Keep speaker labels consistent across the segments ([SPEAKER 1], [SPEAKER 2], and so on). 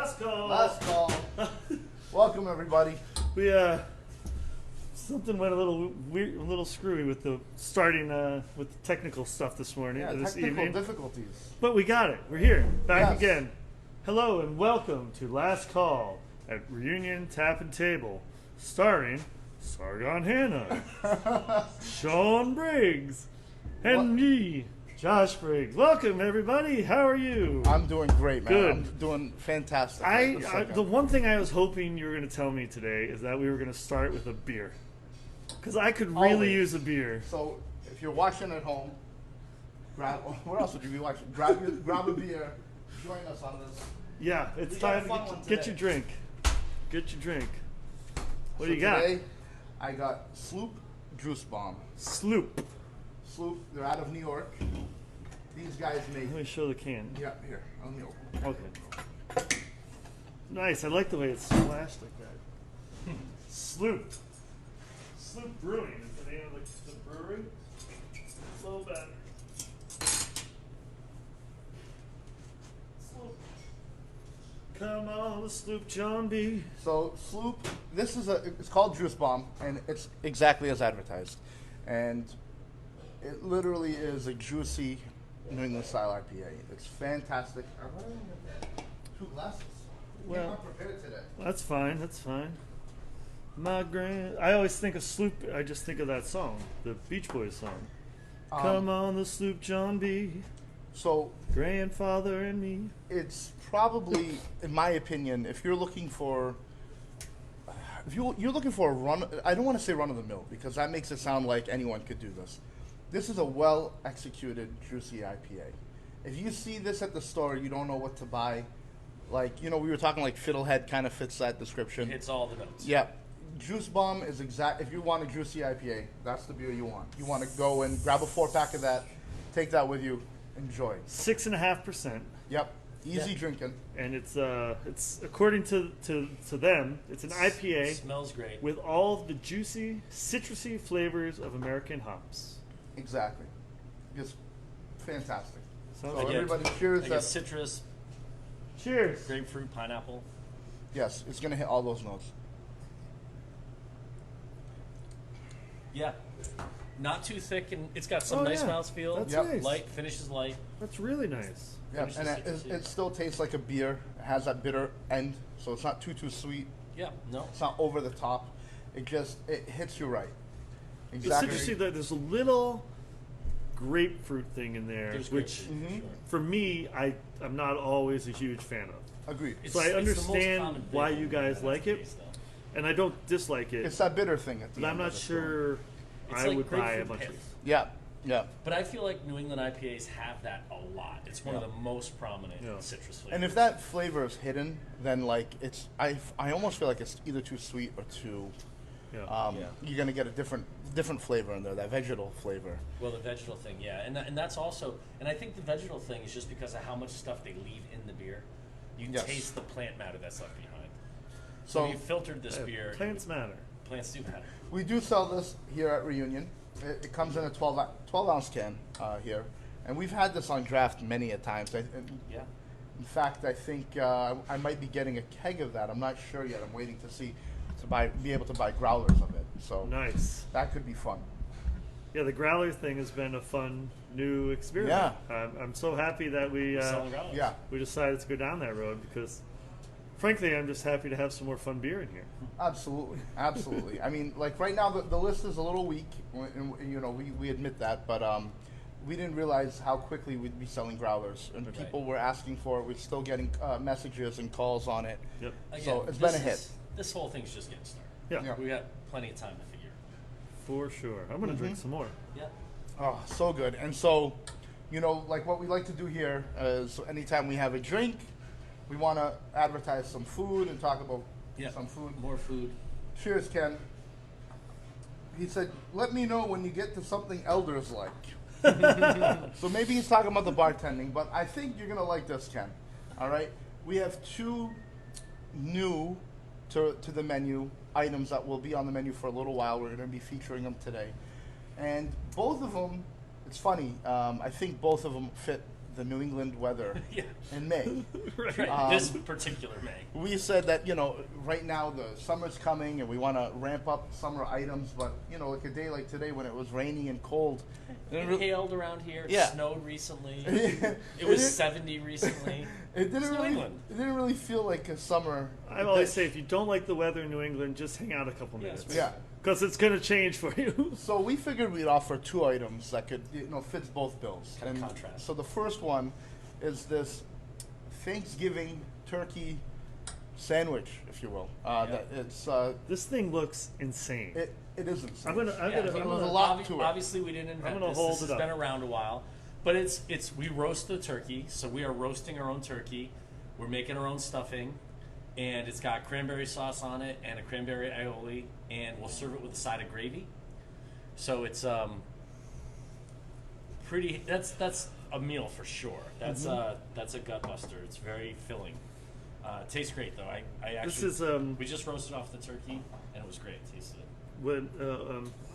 [SPEAKER 1] Last call.
[SPEAKER 2] Last call. Welcome, everybody.
[SPEAKER 1] We something went a little weird, a little screwy with the starting with the technical stuff this morning,
[SPEAKER 2] Yeah,
[SPEAKER 1] this
[SPEAKER 2] technical
[SPEAKER 1] evening.
[SPEAKER 2] difficulties.
[SPEAKER 1] But we got it. We're here, back
[SPEAKER 2] Yes.
[SPEAKER 1] again. Hello and welcome to Last Call at Reunion Tap&Table, starring Sargon Hannah, Sean Briggs, and me, Josh Briggs. Welcome, everybody. How are you?
[SPEAKER 2] I'm doing great, man.
[SPEAKER 1] Good.
[SPEAKER 2] I'm doing fantastic.
[SPEAKER 1] The one thing I was hoping you were going to tell me today is that we were going to start with a beer, because I could really
[SPEAKER 2] Always.
[SPEAKER 1] use a beer.
[SPEAKER 2] So, if you're watching at home, grab. What else would you be watching? Grab a beer. Join us on this.
[SPEAKER 1] Yeah, it's
[SPEAKER 2] We got a
[SPEAKER 1] time
[SPEAKER 2] fun
[SPEAKER 1] to
[SPEAKER 2] one
[SPEAKER 1] get
[SPEAKER 2] today.
[SPEAKER 1] your drink. Get your drink. What
[SPEAKER 2] So
[SPEAKER 1] do you got?
[SPEAKER 2] Today, I got Sloop Juice Bomb.
[SPEAKER 1] Sloop.
[SPEAKER 2] Sloop. They're out of New York. These guys make.
[SPEAKER 1] Let me show the can.
[SPEAKER 2] Yeah, here. Let me open.
[SPEAKER 1] Okay. Nice. I like the way it's splashed like that. Sloop. Sloop Brewing is the name of the brewery. Slow batter. Sloop. Come on, Sloop John B.
[SPEAKER 2] So Sloop, it's called Juice Bomb, and it's exactly as advertised, and it literally is a juicy New England style IPA. It's fantastic. I'm wearing two glasses.
[SPEAKER 1] Well-
[SPEAKER 2] I'm not prepared today.
[SPEAKER 1] That's fine. That's fine. I always think of Sloop. I just think of that song, the Beach Boys song. Come on, the Sloop John B.
[SPEAKER 2] So
[SPEAKER 1] Grandfather and me.
[SPEAKER 2] it's probably, in my opinion, if you're looking for, you're looking for a run. I don't want to say run of the mill because that makes it sound like anyone could do this. This is a well executed juicy IPA. If you see this at the store, you don't know what to buy. Like, we were talking like Fiddlehead kind of fits that description.
[SPEAKER 3] Hits all the notes.
[SPEAKER 2] Yeah. Juice Bomb is exact. If you want a juicy IPA, that's the beer you want. You want to go and grab a 4-pack of that, take that with you, enjoy.
[SPEAKER 1] 6.5%,
[SPEAKER 2] Yep. Easy
[SPEAKER 3] Yeah.
[SPEAKER 2] drinking.
[SPEAKER 1] and it's according to them, it's an IPA
[SPEAKER 3] Smells great.
[SPEAKER 1] with all of the juicy, citrusy flavors of American hops.
[SPEAKER 2] Exactly. Just fantastic.
[SPEAKER 1] Sounds
[SPEAKER 2] So
[SPEAKER 1] good.
[SPEAKER 2] everybody cheers
[SPEAKER 3] I
[SPEAKER 2] that.
[SPEAKER 3] get citrus,
[SPEAKER 1] Cheers.
[SPEAKER 3] grapefruit, pineapple.
[SPEAKER 2] Yes, it's going to hit all those notes.
[SPEAKER 3] Yeah. Not too thick, and it's got some
[SPEAKER 1] Oh,
[SPEAKER 3] nice
[SPEAKER 1] yeah.
[SPEAKER 3] mouthfeel.
[SPEAKER 1] That's
[SPEAKER 2] Yep.
[SPEAKER 1] nice.
[SPEAKER 3] Light, finishes light.
[SPEAKER 1] That's really nice.
[SPEAKER 2] Yeah,
[SPEAKER 3] Finishes
[SPEAKER 2] and
[SPEAKER 3] citrusy.
[SPEAKER 2] it still tastes like a beer. It has that bitter end, so it's not too sweet.
[SPEAKER 3] Yeah, no.
[SPEAKER 2] It's not over the top. It hits you right.
[SPEAKER 1] The
[SPEAKER 2] Exactly.
[SPEAKER 1] citrusy, there's a little grapefruit thing in there,
[SPEAKER 3] There's
[SPEAKER 1] which
[SPEAKER 3] grapefruit,
[SPEAKER 2] Mhm.
[SPEAKER 3] sure.
[SPEAKER 1] for me, I'm not always a huge fan of.
[SPEAKER 2] Agreed.
[SPEAKER 3] It's-
[SPEAKER 1] So I
[SPEAKER 3] it's the most
[SPEAKER 1] understand
[SPEAKER 3] common
[SPEAKER 1] why
[SPEAKER 3] flavor
[SPEAKER 1] you guys
[SPEAKER 3] in
[SPEAKER 1] like
[SPEAKER 3] that
[SPEAKER 1] it.
[SPEAKER 3] case, though.
[SPEAKER 1] And I don't dislike it,
[SPEAKER 2] It's that bitter thing at the
[SPEAKER 1] but
[SPEAKER 2] end.
[SPEAKER 1] I'm not
[SPEAKER 2] of the story.
[SPEAKER 1] sure
[SPEAKER 3] It's
[SPEAKER 1] I
[SPEAKER 3] like
[SPEAKER 1] would buy a
[SPEAKER 3] grapefruit
[SPEAKER 1] bunch of
[SPEAKER 3] pith.
[SPEAKER 1] these.
[SPEAKER 2] Yeah, yeah.
[SPEAKER 3] But I feel like New England IPAs have that a lot. It's one
[SPEAKER 2] Yeah.
[SPEAKER 3] of the most prominent
[SPEAKER 1] Yeah.
[SPEAKER 3] citrus flavors.
[SPEAKER 2] And if that flavor is hidden, then like I almost feel like it's either too sweet or too.
[SPEAKER 1] Yeah.
[SPEAKER 3] Yeah.
[SPEAKER 2] You're gonna get a different flavor in there, that vegetal flavor.
[SPEAKER 3] Well, the vegetal thing, yeah, and that's also, and I think the vegetal thing is just because of how much stuff they leave in the beer. You can
[SPEAKER 2] Yes.
[SPEAKER 3] taste the plant matter that's left behind.
[SPEAKER 2] So
[SPEAKER 3] So you filtered this beer.
[SPEAKER 1] Plants matter.
[SPEAKER 3] Plants do matter.
[SPEAKER 2] we do sell this here at Reunion. It comes in a 12 ounce can here, and we've had this on draft many a times.
[SPEAKER 3] Yeah.
[SPEAKER 2] In fact, I think I might be getting a keg of that. I'm not sure yet. I'm waiting to see be able to buy growlers of it. So
[SPEAKER 1] Nice.
[SPEAKER 2] that could be fun.
[SPEAKER 1] Yeah, the growler thing has been a fun new experience.
[SPEAKER 2] Yeah.
[SPEAKER 1] I'm so happy that
[SPEAKER 3] Selling growlers.
[SPEAKER 2] Yeah,
[SPEAKER 1] we decided to go down that road because, frankly, I'm just happy to have some more fun beer in here.
[SPEAKER 2] absolutely, absolutely. I mean, like right now the list is a little weak. And, we admit that, but we didn't realize how quickly we'd be selling growlers, and
[SPEAKER 3] Right.
[SPEAKER 2] people were asking for it. We're still getting messages and calls on it.
[SPEAKER 1] Yep.
[SPEAKER 2] So
[SPEAKER 3] Again,
[SPEAKER 2] it's been a
[SPEAKER 3] this
[SPEAKER 2] hit.
[SPEAKER 3] This whole thing's just getting started.
[SPEAKER 1] Yeah,
[SPEAKER 2] Yeah.
[SPEAKER 3] We got plenty of time to figure.
[SPEAKER 1] for sure. I'm going to drink some more.
[SPEAKER 3] Yeah.
[SPEAKER 2] Oh, so good. And so, like what we like to do here is anytime we have a drink, we want to advertise some food and talk about
[SPEAKER 3] Yeah.
[SPEAKER 2] some food.
[SPEAKER 3] More food.
[SPEAKER 2] Cheers, Ken. He said, let me know when you get to something elders like. So maybe he's talking about the bartending, but I think you're going to like this, Ken. All right? We have two new to the menu items that will be on the menu for a little while. We're going to be featuring them today. And both of them, it's funny, I think both of them fit the New England weather
[SPEAKER 3] Yeah.
[SPEAKER 2] in May.
[SPEAKER 3] Right. This particular May.
[SPEAKER 2] We said that, right now the summer's coming and we want to ramp up summer items, but, like a day like today when it was rainy and cold.
[SPEAKER 3] It hailed around here. It
[SPEAKER 2] Yeah.
[SPEAKER 3] snowed recently. It was 70 recently.
[SPEAKER 2] It didn't
[SPEAKER 3] It's New
[SPEAKER 2] really.
[SPEAKER 3] England.
[SPEAKER 2] It didn't really feel like a summer.
[SPEAKER 1] I always say, if you don't like the weather in New England, just hang out a couple
[SPEAKER 3] Yeah,
[SPEAKER 1] minutes.
[SPEAKER 3] it's
[SPEAKER 2] Yeah.
[SPEAKER 1] Because it's going to change for you.
[SPEAKER 2] So we figured we'd offer two items that could, fits both bills.
[SPEAKER 3] Kind of
[SPEAKER 2] And
[SPEAKER 3] contrast.
[SPEAKER 2] So the first one is this Thanksgiving turkey sandwich, if you will. That it's
[SPEAKER 1] This thing looks insane.
[SPEAKER 2] it is insane.
[SPEAKER 1] I'm gonna
[SPEAKER 2] There's a
[SPEAKER 1] gonna-
[SPEAKER 2] lot to it.
[SPEAKER 3] Obviously, we didn't invent
[SPEAKER 1] gonna
[SPEAKER 3] this.
[SPEAKER 1] hold
[SPEAKER 3] This
[SPEAKER 1] it
[SPEAKER 3] has
[SPEAKER 1] up.
[SPEAKER 3] been around a while, but we roast the turkey, so we are roasting our own turkey. We're making our own stuffing, and it's got cranberry sauce on it and a cranberry aioli, and we'll serve it with a side of gravy. So it's pretty. That's a meal for sure. That's a gut buster. It's very filling. It tastes great though. I actually
[SPEAKER 1] This is
[SPEAKER 3] we just roasted off the turkey, and it was great. It tasted it.
[SPEAKER 1] when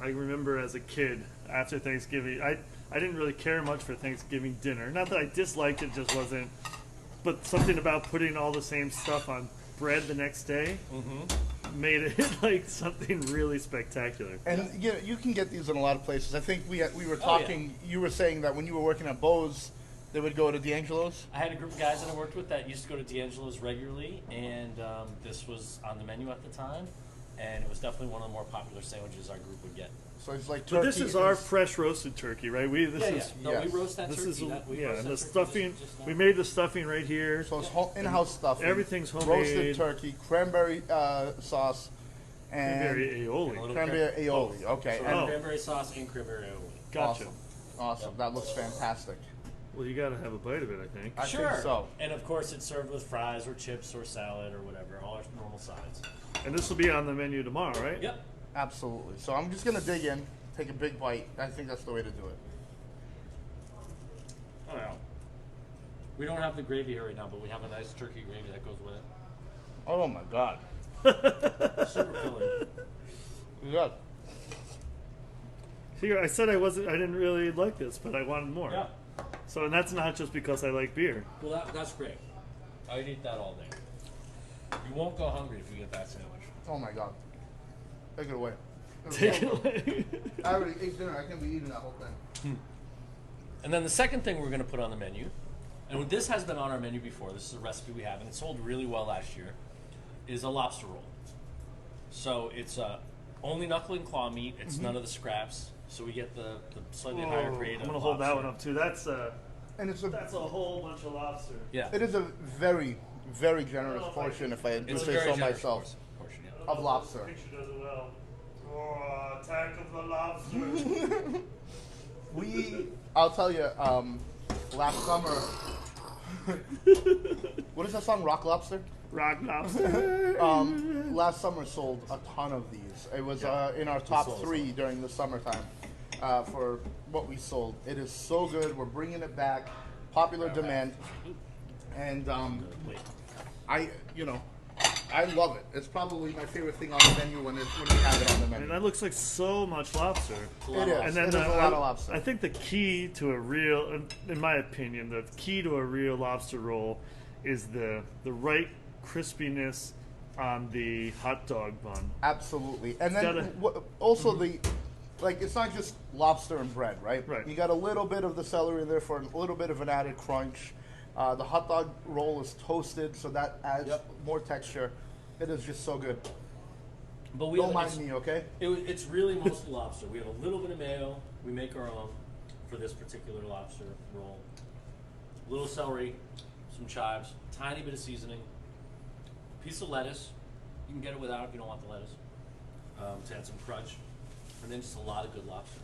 [SPEAKER 1] I remember as a kid after Thanksgiving, I didn't really care much for Thanksgiving dinner. Not that I disliked it, just wasn't. But something about putting all the same stuff on bread the next day made it like something really spectacular.
[SPEAKER 2] And you can get these in a lot of places. I think we were talking. You were saying that when you were working at Bose, they would go to D'Angelo's.
[SPEAKER 3] I had a group of guys that I worked with that used to go to D'Angelo's regularly, and this was on the menu at the time, and it was definitely one of the more popular sandwiches our group would get.
[SPEAKER 2] So it's like
[SPEAKER 1] But
[SPEAKER 2] turkey.
[SPEAKER 1] this is our fresh roasted turkey, right?
[SPEAKER 3] No, we
[SPEAKER 2] yes.
[SPEAKER 3] roast that
[SPEAKER 1] This
[SPEAKER 3] turkey.
[SPEAKER 1] is
[SPEAKER 3] We
[SPEAKER 1] yeah,
[SPEAKER 3] roast
[SPEAKER 1] and
[SPEAKER 3] that
[SPEAKER 1] the
[SPEAKER 3] turkey
[SPEAKER 1] stuffing.
[SPEAKER 3] just now.
[SPEAKER 1] We made the stuffing right here.
[SPEAKER 2] So it's in-house stuff.
[SPEAKER 1] Everything's homemade.
[SPEAKER 2] Roasted turkey, cranberry sauce, and
[SPEAKER 1] Cranberry
[SPEAKER 3] And a
[SPEAKER 1] aioli.
[SPEAKER 3] little
[SPEAKER 2] cranberry aioli. Okay.
[SPEAKER 3] So
[SPEAKER 2] And
[SPEAKER 3] cranberry sauce and cranberry aioli.
[SPEAKER 1] Gotcha.
[SPEAKER 2] Awesome. That looks fantastic.
[SPEAKER 1] Well, you got to have a bite of it, I think.
[SPEAKER 2] I
[SPEAKER 3] Sure.
[SPEAKER 2] think so.
[SPEAKER 3] And of course, it's served with fries or chips or salad or whatever, all our normal sides.
[SPEAKER 1] And this will be on the menu tomorrow, right?
[SPEAKER 3] Yep.
[SPEAKER 2] Absolutely. So I'm just gonna dig in, take a big bite. I think that's the way to do it.
[SPEAKER 3] Oh yeah. We don't have the gravy here right now, but we have a nice turkey gravy that goes with it.
[SPEAKER 2] Oh my God.
[SPEAKER 3] Super filling.
[SPEAKER 2] Yeah.
[SPEAKER 1] See, I said I didn't really like this, but I wanted more.
[SPEAKER 3] Yeah.
[SPEAKER 1] So, and that's not just because I like beer.
[SPEAKER 3] Well, that's great. I'd eat that all day. You won't go hungry if you get that sandwich.
[SPEAKER 2] Oh my God. Take it away.
[SPEAKER 1] Take it away.
[SPEAKER 2] I already ate dinner. I can't be eating that whole thing.
[SPEAKER 3] And then the second thing we're going to put on the menu, and this has been on our menu before, this is a recipe we have, and it sold really well last year, is a lobster roll. So it's only knuckle and claw meat. It's none of the scraps. So we get the slightly higher grade
[SPEAKER 1] I'm
[SPEAKER 3] of
[SPEAKER 1] gonna hold that
[SPEAKER 3] lobster.
[SPEAKER 1] one up too. That's
[SPEAKER 2] And it's
[SPEAKER 1] a whole bunch of lobster.
[SPEAKER 3] Yeah.
[SPEAKER 2] it is a very, very generous portion, if I do
[SPEAKER 3] It's a
[SPEAKER 2] say
[SPEAKER 3] very
[SPEAKER 2] so
[SPEAKER 3] generous
[SPEAKER 2] myself.
[SPEAKER 3] portion, yeah.
[SPEAKER 1] I don't
[SPEAKER 2] Of
[SPEAKER 1] know if
[SPEAKER 2] lobster.
[SPEAKER 1] The picture does it well. Oh, attack of the lobster.
[SPEAKER 2] I'll tell you, last summer. What is that song? Rock Lobster?
[SPEAKER 1] Rock lobster.
[SPEAKER 2] Last summer sold a ton of these. It was in our top
[SPEAKER 3] sold
[SPEAKER 2] 3 during the summertime for what we sold. It is so good. We're bringing it back. Popular demand. And
[SPEAKER 3] Wait.
[SPEAKER 2] I love it. It's probably my favorite thing on the menu when we have it on the
[SPEAKER 1] I
[SPEAKER 2] menu.
[SPEAKER 1] mean, that looks like so much lobster.
[SPEAKER 2] It is.
[SPEAKER 1] And then
[SPEAKER 2] It is a lot of lobster.
[SPEAKER 1] I think the key to a real, in my opinion, the key to a real lobster roll is the right crispiness on the hot dog bun.
[SPEAKER 2] Absolutely. And then
[SPEAKER 1] gotta-
[SPEAKER 2] also it's not just lobster and bread, right?
[SPEAKER 1] Right.
[SPEAKER 2] You got a little bit of the celery there for a little bit of an added crunch. The hot dog roll is toasted, so that adds more texture. It is just so good.
[SPEAKER 3] But
[SPEAKER 2] Don't mind me, okay?
[SPEAKER 3] It's really mostly lobster. We have a little bit of mayo. We make our own for this particular lobster roll. A little celery, some chives, tiny bit of seasoning, piece of lettuce. You can get it without if you don't want the lettuce. To add some crunch, and then just a lot of good lobster.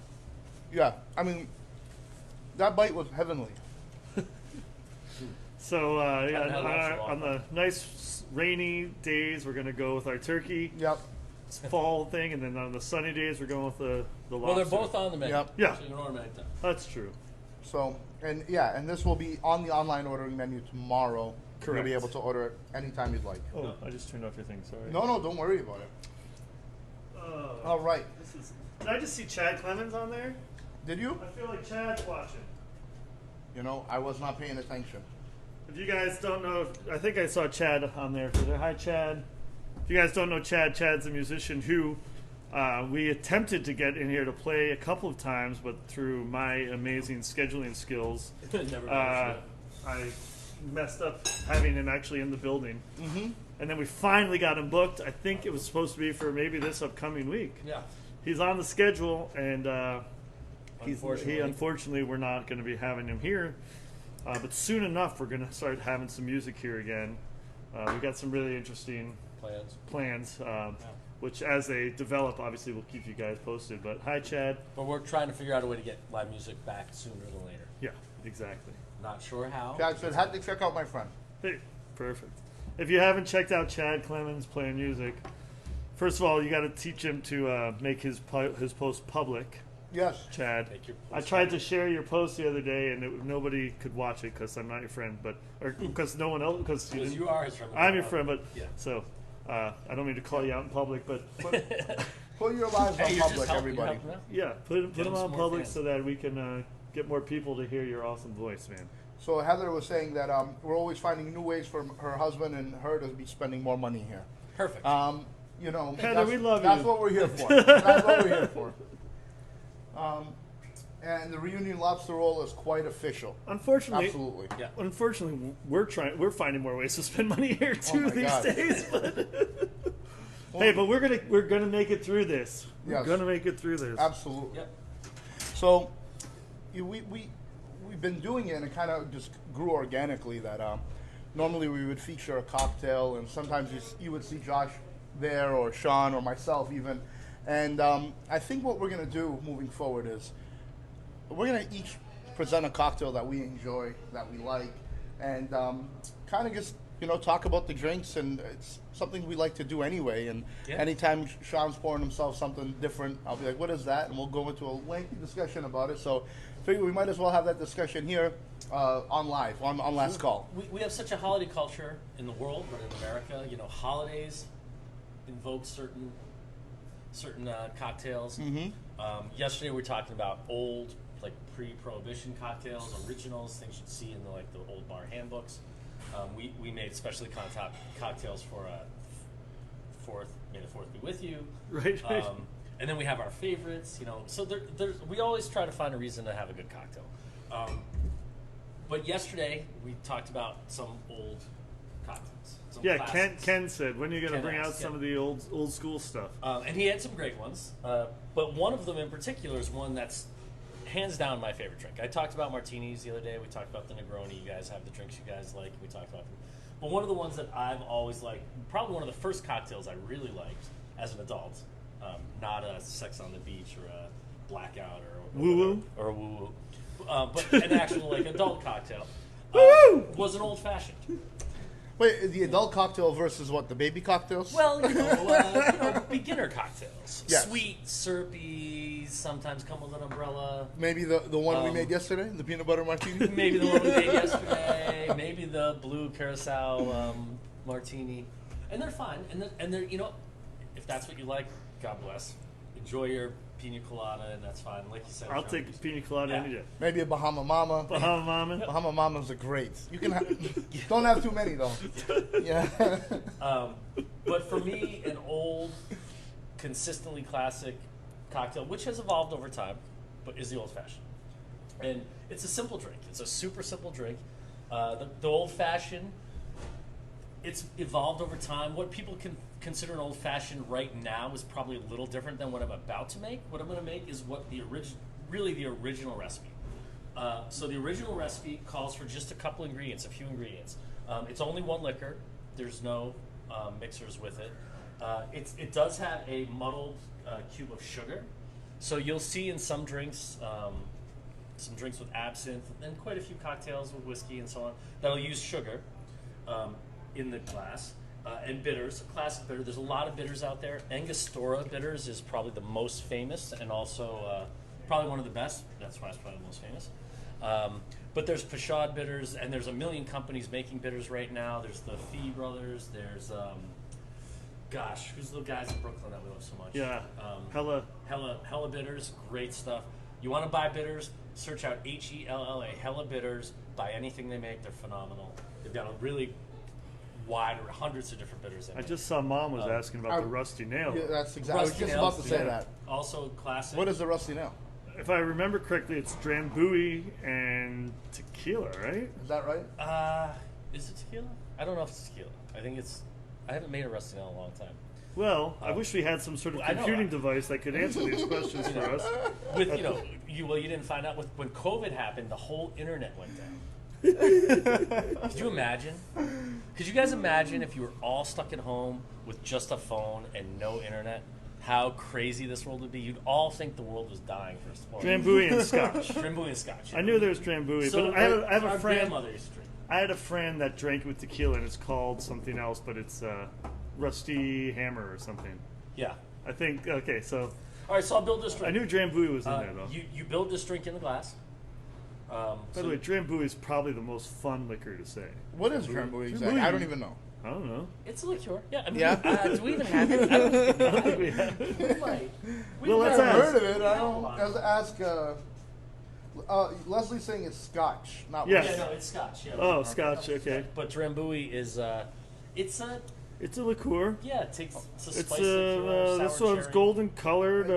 [SPEAKER 2] Yeah, I mean, that bite was heavenly.
[SPEAKER 1] So
[SPEAKER 3] Haven't had lobster in a
[SPEAKER 1] on the nice rainy days, we're gonna go with our turkey
[SPEAKER 2] Yep.
[SPEAKER 1] fall thing, and then on the sunny days, we're going with the lobster.
[SPEAKER 3] Well, they're both on the menu.
[SPEAKER 2] Yep.
[SPEAKER 1] Yeah.
[SPEAKER 3] So you can automatic that.
[SPEAKER 1] That's true.
[SPEAKER 2] So, and this will be on the online ordering menu tomorrow. You'll be
[SPEAKER 1] Correct.
[SPEAKER 2] able to order it anytime you'd like.
[SPEAKER 1] Oh, I just turned off your thing. Sorry.
[SPEAKER 2] No, don't worry about it. All right.
[SPEAKER 1] Did I just see Chad Clemens on there?
[SPEAKER 2] Did you?
[SPEAKER 1] I feel like Chad's watching.
[SPEAKER 2] You know, I was not paying attention.
[SPEAKER 1] If you guys don't know, I think I saw Chad on there. Hi, Chad. If you guys don't know Chad, Chad's a musician who we attempted to get in here to play a couple of times, but through my amazing scheduling skills,
[SPEAKER 3] Never
[SPEAKER 1] I messed up having him actually in the building.
[SPEAKER 2] Mm-hmm.
[SPEAKER 1] And then we finally got him booked. I think it was supposed to be for maybe this upcoming week.
[SPEAKER 3] Yeah.
[SPEAKER 1] He's on the schedule, and
[SPEAKER 3] Unfortunately.
[SPEAKER 1] unfortunately, we're not going to be having him here. But soon enough, we're going to start having some music here again. We've got some really interesting plans, which as they develop, obviously, we'll keep you guys posted. But hi, Chad.
[SPEAKER 3] But we're trying to figure out a way to get live music back sooner than later.
[SPEAKER 1] Yeah, exactly.
[SPEAKER 3] Not sure how.
[SPEAKER 2] Chad said, had to check out my friend.
[SPEAKER 1] Hey, perfect. If you haven't checked out Chad Clemens playing music, first of all, you got to teach him to make his post public.
[SPEAKER 2] Yes.
[SPEAKER 1] Chad,
[SPEAKER 3] Make your
[SPEAKER 1] I
[SPEAKER 3] post
[SPEAKER 1] tried to share your post the other day, and nobody could watch it because I'm not your friend, or because no one else. Because
[SPEAKER 3] you are his friend.
[SPEAKER 1] I'm your friend, but
[SPEAKER 3] Yeah.
[SPEAKER 1] so I don't mean to call you out in public, but
[SPEAKER 2] Put your lives on
[SPEAKER 3] Hey, you're just
[SPEAKER 2] public,
[SPEAKER 3] helping,
[SPEAKER 2] everybody.
[SPEAKER 3] you're helping out.
[SPEAKER 1] yeah, put
[SPEAKER 3] Get
[SPEAKER 1] them
[SPEAKER 3] him some
[SPEAKER 1] on
[SPEAKER 3] more
[SPEAKER 1] public
[SPEAKER 3] fans.
[SPEAKER 1] so that we can get more people to hear your awesome voice, man.
[SPEAKER 2] So Heather was saying that we're always finding new ways for her husband and her to be spending more money here.
[SPEAKER 3] Perfect.
[SPEAKER 2] You know,
[SPEAKER 1] Heather, we love
[SPEAKER 2] that's
[SPEAKER 1] you.
[SPEAKER 2] what we're here for. That's what we're here for. And the reunion lobster roll is quite official.
[SPEAKER 1] Unfortunately,
[SPEAKER 2] Absolutely.
[SPEAKER 3] yeah.
[SPEAKER 1] unfortunately, we're finding more ways to spend money here too
[SPEAKER 2] my
[SPEAKER 1] these
[SPEAKER 2] God.
[SPEAKER 1] days. But hey, but we're gonna make it through this. We're
[SPEAKER 2] Yes.
[SPEAKER 1] gonna make it through this.
[SPEAKER 2] Absolutely.
[SPEAKER 3] Yep.
[SPEAKER 2] So we've been doing it, and it kind of just grew organically. That normally we would feature a cocktail, and sometimes you would see Josh there, or Sean, or myself even. And I think what we're gonna do moving forward is we're gonna each present a cocktail that we enjoy, that we like, and kind of just talk about the drinks. And it's something we like to do anyway. And
[SPEAKER 3] Yeah.
[SPEAKER 2] anytime Sean's pouring himself something different, I'll be like, "What is that?" And we'll go into a lengthy discussion about it. So, figure we might as well have that discussion here on live on Last Call.
[SPEAKER 3] We have such a holiday culture in the world, but in America, holidays invoke certain cocktails.
[SPEAKER 2] Mm-hmm.
[SPEAKER 3] Yesterday we were talking about old, like pre-prohibition cocktails, originals, things you'd see in the old bar handbooks. We made specially cocktails for May the 4th be with you.
[SPEAKER 1] Right.
[SPEAKER 3] And then we have our favorites, So we always try to find a reason to have a good cocktail. But yesterday we talked about some old cocktails. Some
[SPEAKER 1] Yeah,
[SPEAKER 3] classics.
[SPEAKER 1] Ken said, when are you going to
[SPEAKER 3] Ken
[SPEAKER 1] bring out
[SPEAKER 3] asked,
[SPEAKER 1] some
[SPEAKER 3] yeah.
[SPEAKER 1] of the old school stuff?
[SPEAKER 3] And he had some great ones. But one of them in particular is one that's hands down my favorite drink. I talked about martinis the other day. We talked about the Negroni. You guys have the drinks you guys like. We talked about them. But one of the ones that I've always liked, probably one of the first cocktails I really liked as an adult, not a Sex on the Beach or a Blackout or
[SPEAKER 1] Woo-woo?
[SPEAKER 3] or a woo-woo, but an actual adult cocktail, was an old fashioned.
[SPEAKER 2] Wait, the adult cocktail versus what? The baby cocktails?
[SPEAKER 3] Well, beginner cocktails.
[SPEAKER 2] Yes.
[SPEAKER 3] Sweet, syrupy, sometimes come with an umbrella.
[SPEAKER 2] Maybe the one we made yesterday, the peanut butter martini.
[SPEAKER 3] Maybe the one we made yesterday. Maybe the blue curacao martini. And they're fine. And they're if that's what you like, God bless. Enjoy your pina colada, and that's fine. Like you said,
[SPEAKER 1] I'll take a pina colada
[SPEAKER 3] Yeah.
[SPEAKER 1] any day.
[SPEAKER 2] Maybe a Bahama Mama.
[SPEAKER 1] Bahama Mama.
[SPEAKER 2] Bahama Mamas are great. You can don't have too many though. Yeah.
[SPEAKER 3] But for me, an old, consistently classic cocktail, which has evolved over time, but is the old fashioned. And it's a simple drink. It's a super simple drink. The old fashioned, it's evolved over time. What people can consider an old fashioned right now is probably a little different than what I'm about to make. What I'm going to make is what the original recipe. So the original recipe calls for just a few ingredients. It's only one liquor. There's no mixers with it. It does have a muddled cube of sugar. So you'll see in some drinks with absinthe and quite a few cocktails with whiskey and so on that'll use sugar in the glass. And bitters, classic bitter. There's a lot of bitters out there. Angostura bitters is probably the most famous and also probably one of the best. That's why it's probably the most famous. But there's Pashad bitters, and there's a million companies making bitters right now. There's the Fee brothers. There's, who's the guys in Brooklyn that we love so much?
[SPEAKER 1] Yeah.
[SPEAKER 3] Hella bitters, great stuff. You want to buy bitters, search out HELLA, Hella Bitters. Buy anything they make; they're phenomenal. They've got a really wide, hundreds of different bitters.
[SPEAKER 1] I just saw Mom was asking about the rusty nail.
[SPEAKER 2] Yeah, that's exactly. I was
[SPEAKER 3] Rusty
[SPEAKER 2] just
[SPEAKER 3] nails,
[SPEAKER 2] about to say
[SPEAKER 1] yeah.
[SPEAKER 2] that.
[SPEAKER 3] Also classic.
[SPEAKER 2] What is the rusty nail?
[SPEAKER 1] If I remember correctly, it's Drambuie and tequila, right?
[SPEAKER 2] Is that right?
[SPEAKER 3] Is it tequila? I don't know if it's tequila. I think it's. I haven't made a rusty nail in a long time.
[SPEAKER 1] Well, I wish we had some sort of
[SPEAKER 3] I know.
[SPEAKER 1] computing device that could answer these questions for us.
[SPEAKER 3] With you didn't find out when COVID happened, the whole internet went down. Could you imagine? Could you guys imagine if you were all stuck at home with just a phone and no internet? How crazy this world would be. You'd all think the world was dying first of all.
[SPEAKER 1] Drambuie and scotch.
[SPEAKER 3] Drambuie and scotch.
[SPEAKER 1] I knew there was Drambuie,
[SPEAKER 3] So
[SPEAKER 1] but I have a
[SPEAKER 3] our
[SPEAKER 1] friend.
[SPEAKER 3] grandmother used to drink.
[SPEAKER 1] I had a friend that drank with tequila, and it's called something else, but it's Rusty Hammer or something.
[SPEAKER 3] Yeah.
[SPEAKER 1] I think. Okay, so
[SPEAKER 3] All right, so I'll build this drink.
[SPEAKER 1] I knew Drambuie was in there though.
[SPEAKER 3] You build this drink in the glass.
[SPEAKER 1] By the way, Drambuie is probably the most fun liquor to say.
[SPEAKER 2] What is Drambuie exactly? I don't even know.
[SPEAKER 1] I don't know.
[SPEAKER 3] It's a liqueur. Yeah. I mean,
[SPEAKER 2] Yeah.
[SPEAKER 3] do we even have it? I don't think
[SPEAKER 1] I think we have.
[SPEAKER 3] we might.
[SPEAKER 1] Well, let's
[SPEAKER 2] I've
[SPEAKER 1] ask.
[SPEAKER 2] heard of it. I
[SPEAKER 3] No.
[SPEAKER 2] don't. Ask. Leslie's saying it's Scotch, not
[SPEAKER 1] Yes.
[SPEAKER 2] whiskey.
[SPEAKER 3] Yeah, no, it's scotch. Yeah.
[SPEAKER 1] Oh, scotch. Okay,
[SPEAKER 3] But Drambuie is it's a
[SPEAKER 1] it's a liqueur.
[SPEAKER 3] yeah. It's a
[SPEAKER 1] It's
[SPEAKER 3] spice liqueur,
[SPEAKER 1] this
[SPEAKER 3] sour
[SPEAKER 1] one's
[SPEAKER 3] cherry.
[SPEAKER 1] golden colored.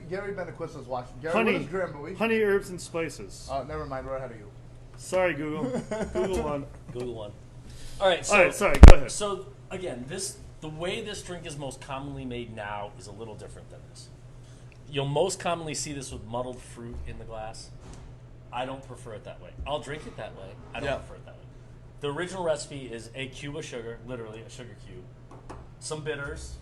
[SPEAKER 2] Gary Benequist is watching. Gary,
[SPEAKER 1] honey,
[SPEAKER 2] what is Drambuie?
[SPEAKER 1] honey, herbs, and spices.
[SPEAKER 2] Never mind. We're ahead of you.
[SPEAKER 1] Sorry, Google. Google one.
[SPEAKER 3] Google one. All right. So,
[SPEAKER 1] All right, sorry. Go ahead.
[SPEAKER 3] So again, the way this drink is most commonly made now is a little different than this. You'll most commonly see this with muddled fruit in the glass. I don't prefer it that way. I'll drink it that way. I don't
[SPEAKER 2] Yeah.
[SPEAKER 3] prefer it that way. The original recipe is a cube of sugar, literally a sugar cube, some bitters.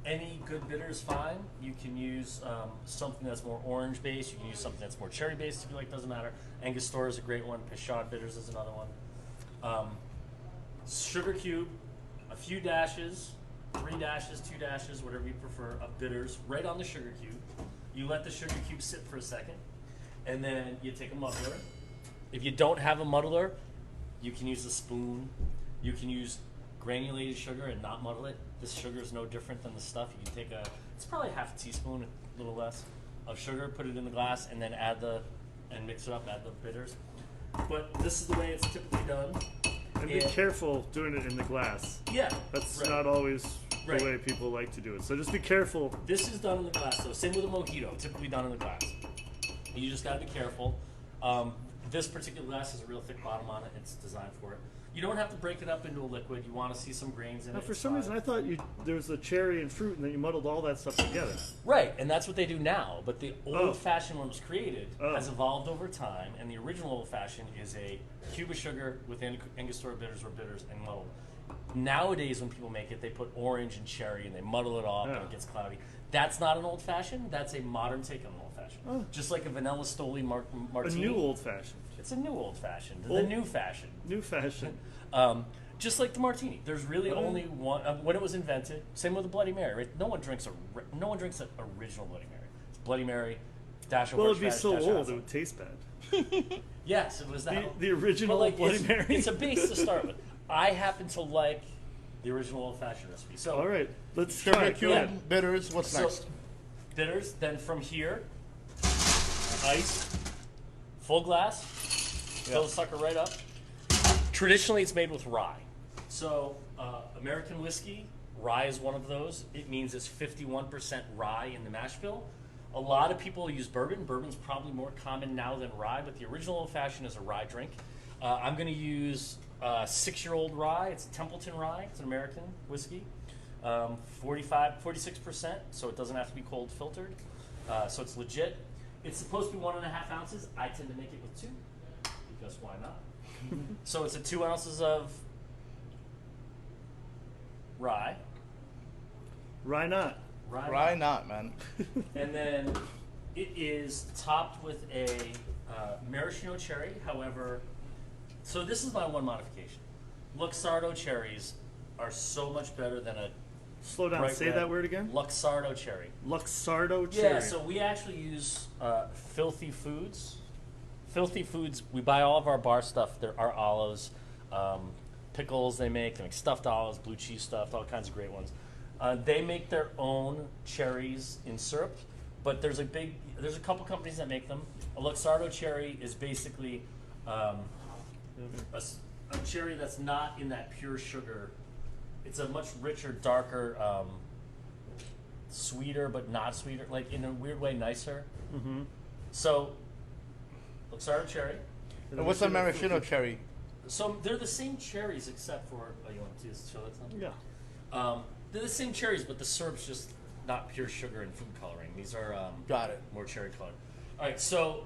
[SPEAKER 3] Any good bitter is fine. You can use something that's more orange based. You can use something that's more cherry based if you like. Doesn't matter. Angostura is a great one. Peychaud bitters is another one. Sugar cube, a few dashes, 3 dashes, 2 dashes, whatever you prefer, of bitters right on the sugar cube. You let the sugar cube sit for a second, and then you take a muddler. If you don't have a muddler, you can use a spoon. You can use granulated sugar and not muddle it. This sugar is no different than the stuff. You can take it's probably half a teaspoon, a little less, of sugar, put it in the glass, and then and mix it up, add the bitters. But this is the way it's typically done.
[SPEAKER 1] And be careful doing it in the glass.
[SPEAKER 3] Yeah.
[SPEAKER 1] That's
[SPEAKER 3] right.
[SPEAKER 1] not always the
[SPEAKER 3] Right.
[SPEAKER 1] way people like to do it. So just be careful.
[SPEAKER 3] This is done in the glass, though. Same with a mojito, typically done in the glass. You just got to be careful. This particular glass has a real thick bottom on it. It's designed for it. You don't have to break it up into a liquid. You want to see some grains in
[SPEAKER 1] Now,
[SPEAKER 3] it.
[SPEAKER 1] for
[SPEAKER 3] It's
[SPEAKER 1] some
[SPEAKER 3] fine.
[SPEAKER 1] reason, I thought there was the cherry and fruit, and then you muddled all that stuff together.
[SPEAKER 3] Right, and that's what they do now. But the
[SPEAKER 1] Oh.
[SPEAKER 3] old-fashioned one was created,
[SPEAKER 1] Oh.
[SPEAKER 3] has evolved over time, and the original old-fashioned is a cube of sugar with Angostura bitters or bitters and muddled. Nowadays, when people make it, they put orange and cherry, and they muddle it off,
[SPEAKER 1] Yeah.
[SPEAKER 3] and it gets cloudy. That's not an old-fashioned. That's a modern take on an old-fashioned.
[SPEAKER 1] Oh.
[SPEAKER 3] Just like a vanilla Stoli
[SPEAKER 1] A
[SPEAKER 3] martini.
[SPEAKER 1] new old-fashioned.
[SPEAKER 3] It's a new old-fashioned. The
[SPEAKER 1] Old-
[SPEAKER 3] new fashion.
[SPEAKER 1] New fashion.
[SPEAKER 3] Just like the martini, there's really
[SPEAKER 1] Oh.
[SPEAKER 3] only one. When it was invented, same with the Bloody Mary. Right? No one drinks an original Bloody Mary. It's Bloody Mary, dash of
[SPEAKER 1] Well, it'd be
[SPEAKER 3] horseradish,
[SPEAKER 1] so
[SPEAKER 3] dash of
[SPEAKER 1] old,
[SPEAKER 3] acid.
[SPEAKER 1] it would taste bad.
[SPEAKER 3] Yes, it was that.
[SPEAKER 1] The original
[SPEAKER 3] But,
[SPEAKER 1] Bloody
[SPEAKER 3] it's,
[SPEAKER 1] Mary.
[SPEAKER 3] It's a base to start with. I happen to like the original old-fashioned recipe. So
[SPEAKER 1] All right, let's
[SPEAKER 2] Sugar
[SPEAKER 1] try.
[SPEAKER 2] cube,
[SPEAKER 3] Yeah.
[SPEAKER 2] bitters. What's
[SPEAKER 3] So,
[SPEAKER 2] next?
[SPEAKER 3] bitters. Then from here, ice, full glass. Fill the sucker right up. Traditionally, it's made with rye. So, American whiskey, rye is one of those. It means it's 51% rye in the mash bill. A lot of people use bourbon. Bourbon's probably more common now than rye, but the original old-fashioned is a rye drink. I'm going to use 6-year-old rye. It's Templeton rye. It's an American whiskey. 46%, so it doesn't have to be cold filtered. So it's legit. It's supposed to be 1.5 ounces. I tend to make it with 2, because why not? So it's 2 ounces of rye.
[SPEAKER 1] Rye not.
[SPEAKER 2] Why not, man?
[SPEAKER 3] And then it is topped with a maraschino cherry. However, so this is my one modification. Luxardo cherries are so much better than a
[SPEAKER 1] Slow down.
[SPEAKER 3] bright
[SPEAKER 1] Say
[SPEAKER 3] red
[SPEAKER 1] that word again.
[SPEAKER 3] Luxardo cherry.
[SPEAKER 1] Luxardo cherry.
[SPEAKER 3] Yeah, so we actually use Filthy Foods. Filthy Foods, we buy all of our bar stuff. There are olives, pickles they make stuffed olives, blue cheese stuffed, all kinds of great ones. They make their own cherries in syrup. but there's a couple companies that make them. A Luxardo cherry is basically a cherry that's not in that pure sugar. It's a much richer, darker, sweeter but not sweeter, like in a weird way nicer.
[SPEAKER 1] Mm-hmm.
[SPEAKER 3] So, Luxardo cherry.
[SPEAKER 2] And what's a maraschino cherry?
[SPEAKER 3] So they're the same cherries except for. Oh, you want to show that something?
[SPEAKER 1] Yeah.
[SPEAKER 3] They're the same cherries, but the syrup's just not pure sugar and food coloring. These are
[SPEAKER 2] Got it.
[SPEAKER 3] more cherry colored. All right, so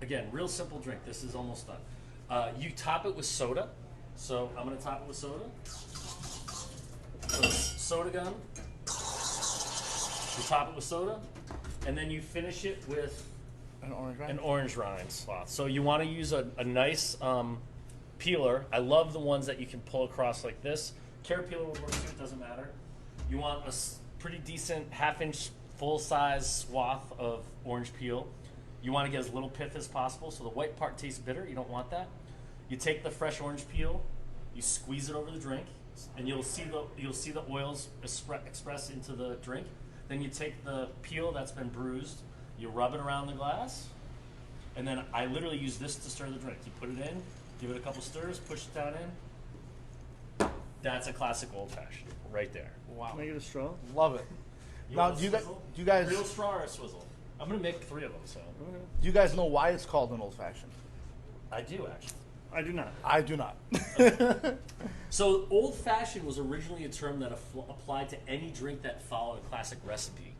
[SPEAKER 3] again, real simple drink. This is almost done. You top it with soda. So I'm going to top it with soda. So soda gun. You top it with soda, and then you finish it with
[SPEAKER 2] An orange rind?
[SPEAKER 3] swath. So you want to use a nice peeler. I love the ones that you can pull across like this. Care peeler will work too, it doesn't matter. You want a pretty decent half-inch full-size swath of orange peel. You want to get as little pith as possible, so the white part tastes bitter. You don't want that. You take the fresh orange peel, you squeeze it over the drink, and you'll see the oils express into the drink. Then you take the peel that's been bruised, you rub it around the glass, and then I literally use this to stir the drink. You put it in, give it a couple stirs, push it down in. That's a classic old fashioned right there.
[SPEAKER 2] Wow.
[SPEAKER 1] Can I get a straw?
[SPEAKER 2] Love it. Now,
[SPEAKER 3] want a
[SPEAKER 2] do you
[SPEAKER 3] swizzle?
[SPEAKER 2] guys
[SPEAKER 3] Real straw or a swizzle? I'm gonna make 3 of them, so
[SPEAKER 2] do you guys know why it's called an old fashioned?
[SPEAKER 3] I do actually.
[SPEAKER 1] I do not.
[SPEAKER 2] I do not.
[SPEAKER 3] So old fashioned was originally a term that applied to any drink that followed a classic recipe,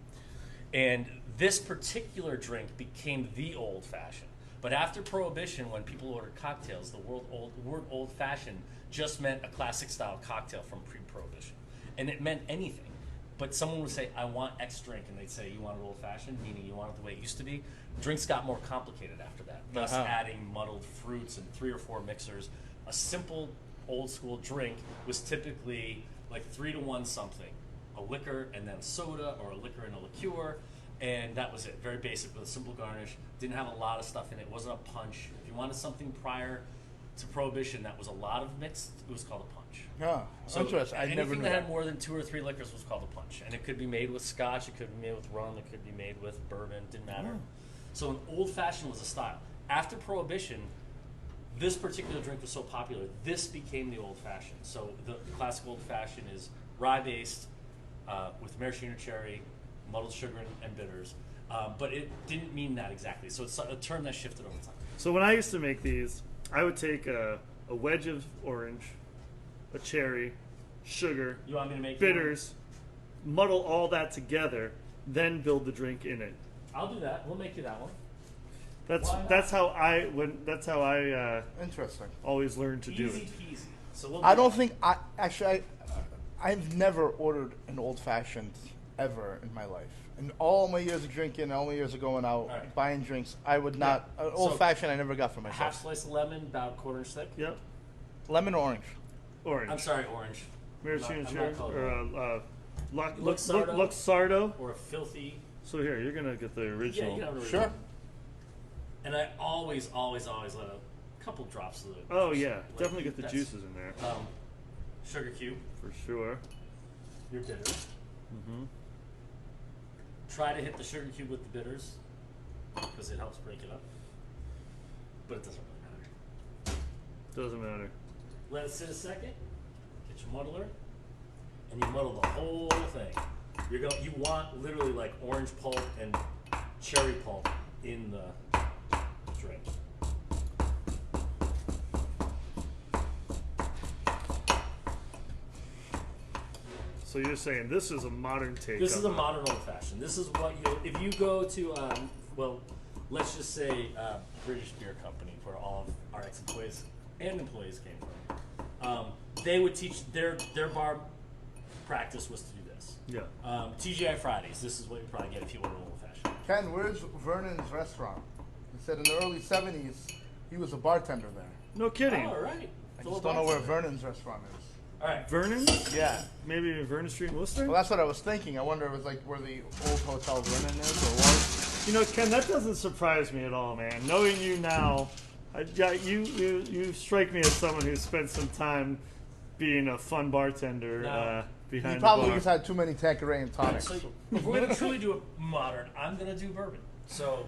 [SPEAKER 3] and this particular drink became the old fashioned. But after Prohibition, when people ordered cocktails, the word old fashioned just meant a classic style cocktail from pre-Prohibition, and it meant anything. But someone would say, I want X drink, and they'd say, you want it old-fashioned, meaning you want it the way it used to be. Drinks got more complicated after that, thus adding muddled fruits and 3 or 4 mixers. A simple old-school drink was typically like 3 to 1 something, a liquor and then soda, or a liquor and a liqueur, and that was it. Very basic with a simple garnish. Didn't have a lot of stuff in it. Wasn't a punch. If you wanted something prior to Prohibition that was a lot of mixed, it was called a punch.
[SPEAKER 2] Yeah,
[SPEAKER 3] So
[SPEAKER 2] interesting. I never
[SPEAKER 3] anything
[SPEAKER 2] knew
[SPEAKER 3] that
[SPEAKER 2] that.
[SPEAKER 3] had more than 2 or 3 liquors was called a punch, and it could be made with scotch, it could be made with rum, it could be made with bourbon. Didn't matter. So an old fashioned was a style. After Prohibition, this particular drink was so popular, this became the old fashioned. So the classic old fashioned is rye based with maraschino cherry, muddled sugar and bitters, but it didn't mean that exactly. So it's a term that shifted over time.
[SPEAKER 1] So when I used to make these, I would take a wedge of orange, a cherry, sugar,
[SPEAKER 3] You want me to make
[SPEAKER 1] bitters, muddle all that together, then build the drink in it.
[SPEAKER 3] I'll do that. We'll make you that one.
[SPEAKER 1] That's
[SPEAKER 3] Why not?
[SPEAKER 1] that's how I
[SPEAKER 2] Interesting.
[SPEAKER 1] always learned to do
[SPEAKER 3] Easy
[SPEAKER 1] it.
[SPEAKER 3] peasy. So we'll
[SPEAKER 2] I
[SPEAKER 3] do
[SPEAKER 2] don't
[SPEAKER 3] that.
[SPEAKER 2] think I've never ordered an old fashioned ever in my life. In all my years of drinking, all my years of going out,
[SPEAKER 3] Alright.
[SPEAKER 2] buying drinks, I would not. Old fashioned, I never got for
[SPEAKER 3] Half
[SPEAKER 2] myself.
[SPEAKER 3] slice of lemon, about 1/4 inch thick.
[SPEAKER 1] Yep,
[SPEAKER 2] Lemon or orange?
[SPEAKER 1] orange.
[SPEAKER 3] I'm sorry, orange.
[SPEAKER 1] Maraschino
[SPEAKER 3] I'm not
[SPEAKER 1] cherry
[SPEAKER 3] called
[SPEAKER 1] or
[SPEAKER 3] Luxardo.
[SPEAKER 1] Luxardo.
[SPEAKER 3] Or a filthy.
[SPEAKER 1] So here, you're gonna get the
[SPEAKER 3] Yeah,
[SPEAKER 1] original.
[SPEAKER 3] you can have an
[SPEAKER 2] Sure.
[SPEAKER 3] original. And I always let a couple drops of the.
[SPEAKER 1] Oh yeah,
[SPEAKER 3] like,
[SPEAKER 1] definitely get the
[SPEAKER 3] that's-
[SPEAKER 1] juices in there
[SPEAKER 3] Sugar cube,
[SPEAKER 1] for sure.
[SPEAKER 3] your bitters.
[SPEAKER 1] Mm-hmm.
[SPEAKER 3] Try to hit the sugar cube with the bitters because it helps break it up. But it doesn't really matter.
[SPEAKER 1] Doesn't matter.
[SPEAKER 3] Let it sit a second. Get your muddler, and you muddle the whole thing. You want literally like orange pulp and cherry pulp in the drink.
[SPEAKER 1] So you're saying this is a modern take?
[SPEAKER 3] This is a
[SPEAKER 1] on
[SPEAKER 3] modern old fashioned. This is what if you go to well, let's just say British Beer Company, where all of our ex-employees and employees came from. They would teach their bar practice was to do this.
[SPEAKER 1] Yeah.
[SPEAKER 3] TGI Fridays. This is what you probably get if you order old fashioned.
[SPEAKER 2] Ken, where's Vernon's restaurant? He said in the early '70s he was a bartender there.
[SPEAKER 1] No kidding.
[SPEAKER 3] All right.
[SPEAKER 2] I just don't know where Vernon's restaurant is.
[SPEAKER 3] All right.
[SPEAKER 1] Vernon?
[SPEAKER 2] Yeah.
[SPEAKER 1] Maybe Vernon Street in Worcester?
[SPEAKER 2] Well, that's what I was thinking. I wonder if it's like where the old hotel Vernon is or was.
[SPEAKER 1] You know, Ken, that doesn't surprise me at all, man. Knowing you now, you strike me as someone who spent some time being a fun bartender.
[SPEAKER 3] Now,
[SPEAKER 1] behind
[SPEAKER 2] He
[SPEAKER 1] the
[SPEAKER 2] probably
[SPEAKER 1] bar.
[SPEAKER 2] just had too many Tanqueray and tonics.
[SPEAKER 3] So if we're gonna truly do it modern, I'm gonna do bourbon. So,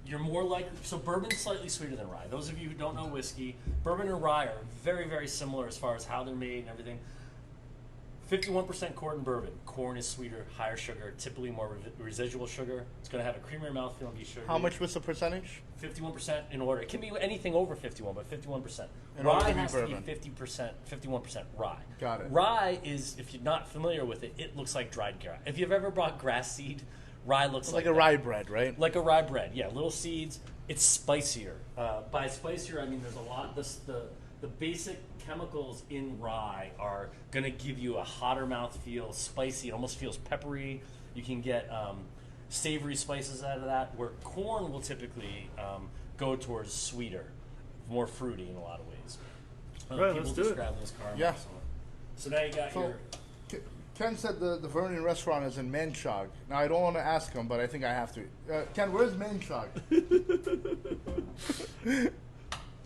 [SPEAKER 3] you're more likely. So bourbon's slightly sweeter than rye. Those of you who don't know whiskey, bourbon and rye are very, very similar as far as how they're made and everything. 51% corn in bourbon. Corn is sweeter, higher sugar, typically more residual sugar. It's going to have a creamier mouthfeel and be sugary.
[SPEAKER 2] How much was the percentage?
[SPEAKER 3] 51% in order. It can be anything over 51, but 51%.
[SPEAKER 2] In order
[SPEAKER 3] Rye
[SPEAKER 2] to be
[SPEAKER 3] has
[SPEAKER 2] bourbon.
[SPEAKER 3] to be 50%, 51% rye.
[SPEAKER 2] Got it.
[SPEAKER 3] Rye is, if you're not familiar with it, it looks like dried grass. If you've ever bought grass seed, rye looks
[SPEAKER 2] Like
[SPEAKER 3] like
[SPEAKER 2] a
[SPEAKER 3] that.
[SPEAKER 2] rye bread, right?
[SPEAKER 3] Like a rye bread, yeah. Little seeds. It's spicier. By spicier, I mean there's a lot. The basic chemicals in rye are going to give you a hotter mouthfeel, spicy. It almost feels peppery. You can get savory spices out of that, where corn will typically go towards sweeter, more fruity in a lot of ways.
[SPEAKER 1] Right,
[SPEAKER 3] people
[SPEAKER 1] let's do
[SPEAKER 3] just
[SPEAKER 1] it.
[SPEAKER 3] grab those caramel.
[SPEAKER 2] Yeah.
[SPEAKER 3] So now you got
[SPEAKER 2] So,
[SPEAKER 3] your.
[SPEAKER 2] Ken said the Vernon restaurant is in Manchog. Now, I don't want to ask him, but I think I have to. Ken, where's Manchog?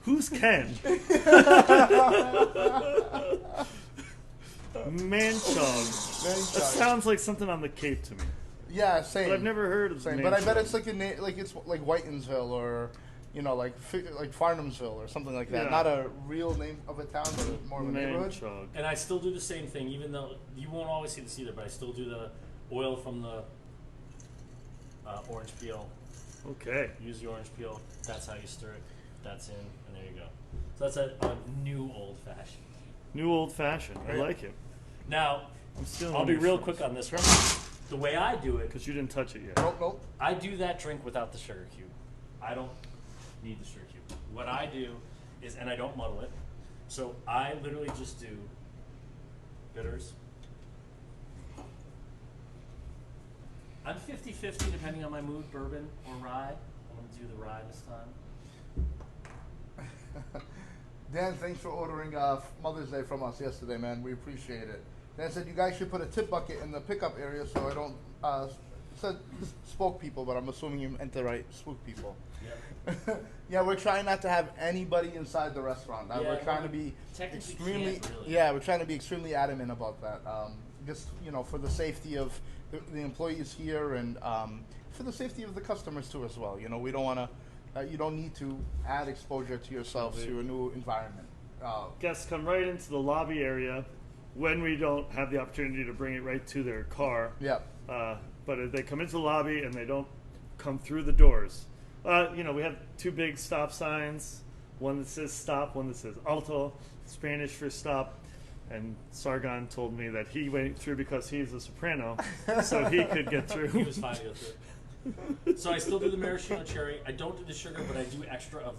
[SPEAKER 1] Who's Ken? Manchog. That
[SPEAKER 2] Manchog.
[SPEAKER 1] sounds like something on the Cape to me.
[SPEAKER 2] Yeah, same.
[SPEAKER 1] But I've never heard of
[SPEAKER 2] Same, but I bet
[SPEAKER 1] Manchog.
[SPEAKER 2] it's like it's like Whitensville or like Farnhamsville or something like that.
[SPEAKER 1] Yeah.
[SPEAKER 2] Not a real name of a town, but more of a neighborhood.
[SPEAKER 1] Manchog.
[SPEAKER 3] And I still do the same thing, even though you won't always see this either, but I still do the oil from the orange peel.
[SPEAKER 1] Okay.
[SPEAKER 3] Use the orange peel. That's how you stir it. That's in, and there you go. So that's a new old fashioned.
[SPEAKER 1] New old fashioned. I
[SPEAKER 2] Right.
[SPEAKER 1] like it.
[SPEAKER 3] Now,
[SPEAKER 1] I'm still
[SPEAKER 3] I'll be real quick on this one. The way I do it,
[SPEAKER 1] because you didn't touch it yet.
[SPEAKER 2] Nope.
[SPEAKER 3] I do that drink without the sugar cube. I don't need the sugar cube. What I do is, and I don't muddle it, so I literally just do bitters. I'm 50-50 depending on my mood, bourbon or rye. I'm going to do the rye this time.
[SPEAKER 2] Dan, thanks for ordering Mother's Day from us yesterday, man. We appreciate it. Dan said you guys should put a tip bucket in the pickup area so I don't said spoke people, but I'm assuming you meant to write spook people.
[SPEAKER 3] Yeah.
[SPEAKER 2] Yeah, we're trying not to have anybody inside the restaurant.
[SPEAKER 3] Yeah,
[SPEAKER 2] we're trying to be
[SPEAKER 3] technically
[SPEAKER 2] extremely
[SPEAKER 3] can't really.
[SPEAKER 2] yeah, we're trying to be extremely adamant about that. Just for the safety of the employees here and for the safety of the customers too as well. We don't want to. You don't need to add exposure to yourselves to a new environment.
[SPEAKER 1] Guests come right into the lobby area when we don't have the opportunity to bring it right to their car.
[SPEAKER 2] Yeah.
[SPEAKER 1] But if they come into the lobby and they don't come through the doors. We have two big stop signs, one that says stop, one that says alto, Spanish for stop. And Sargon told me that he went through because he's a soprano, so he could get through.
[SPEAKER 3] He was fine to go through. So I still do the maraschino cherry. I don't do the sugar, but I do extra of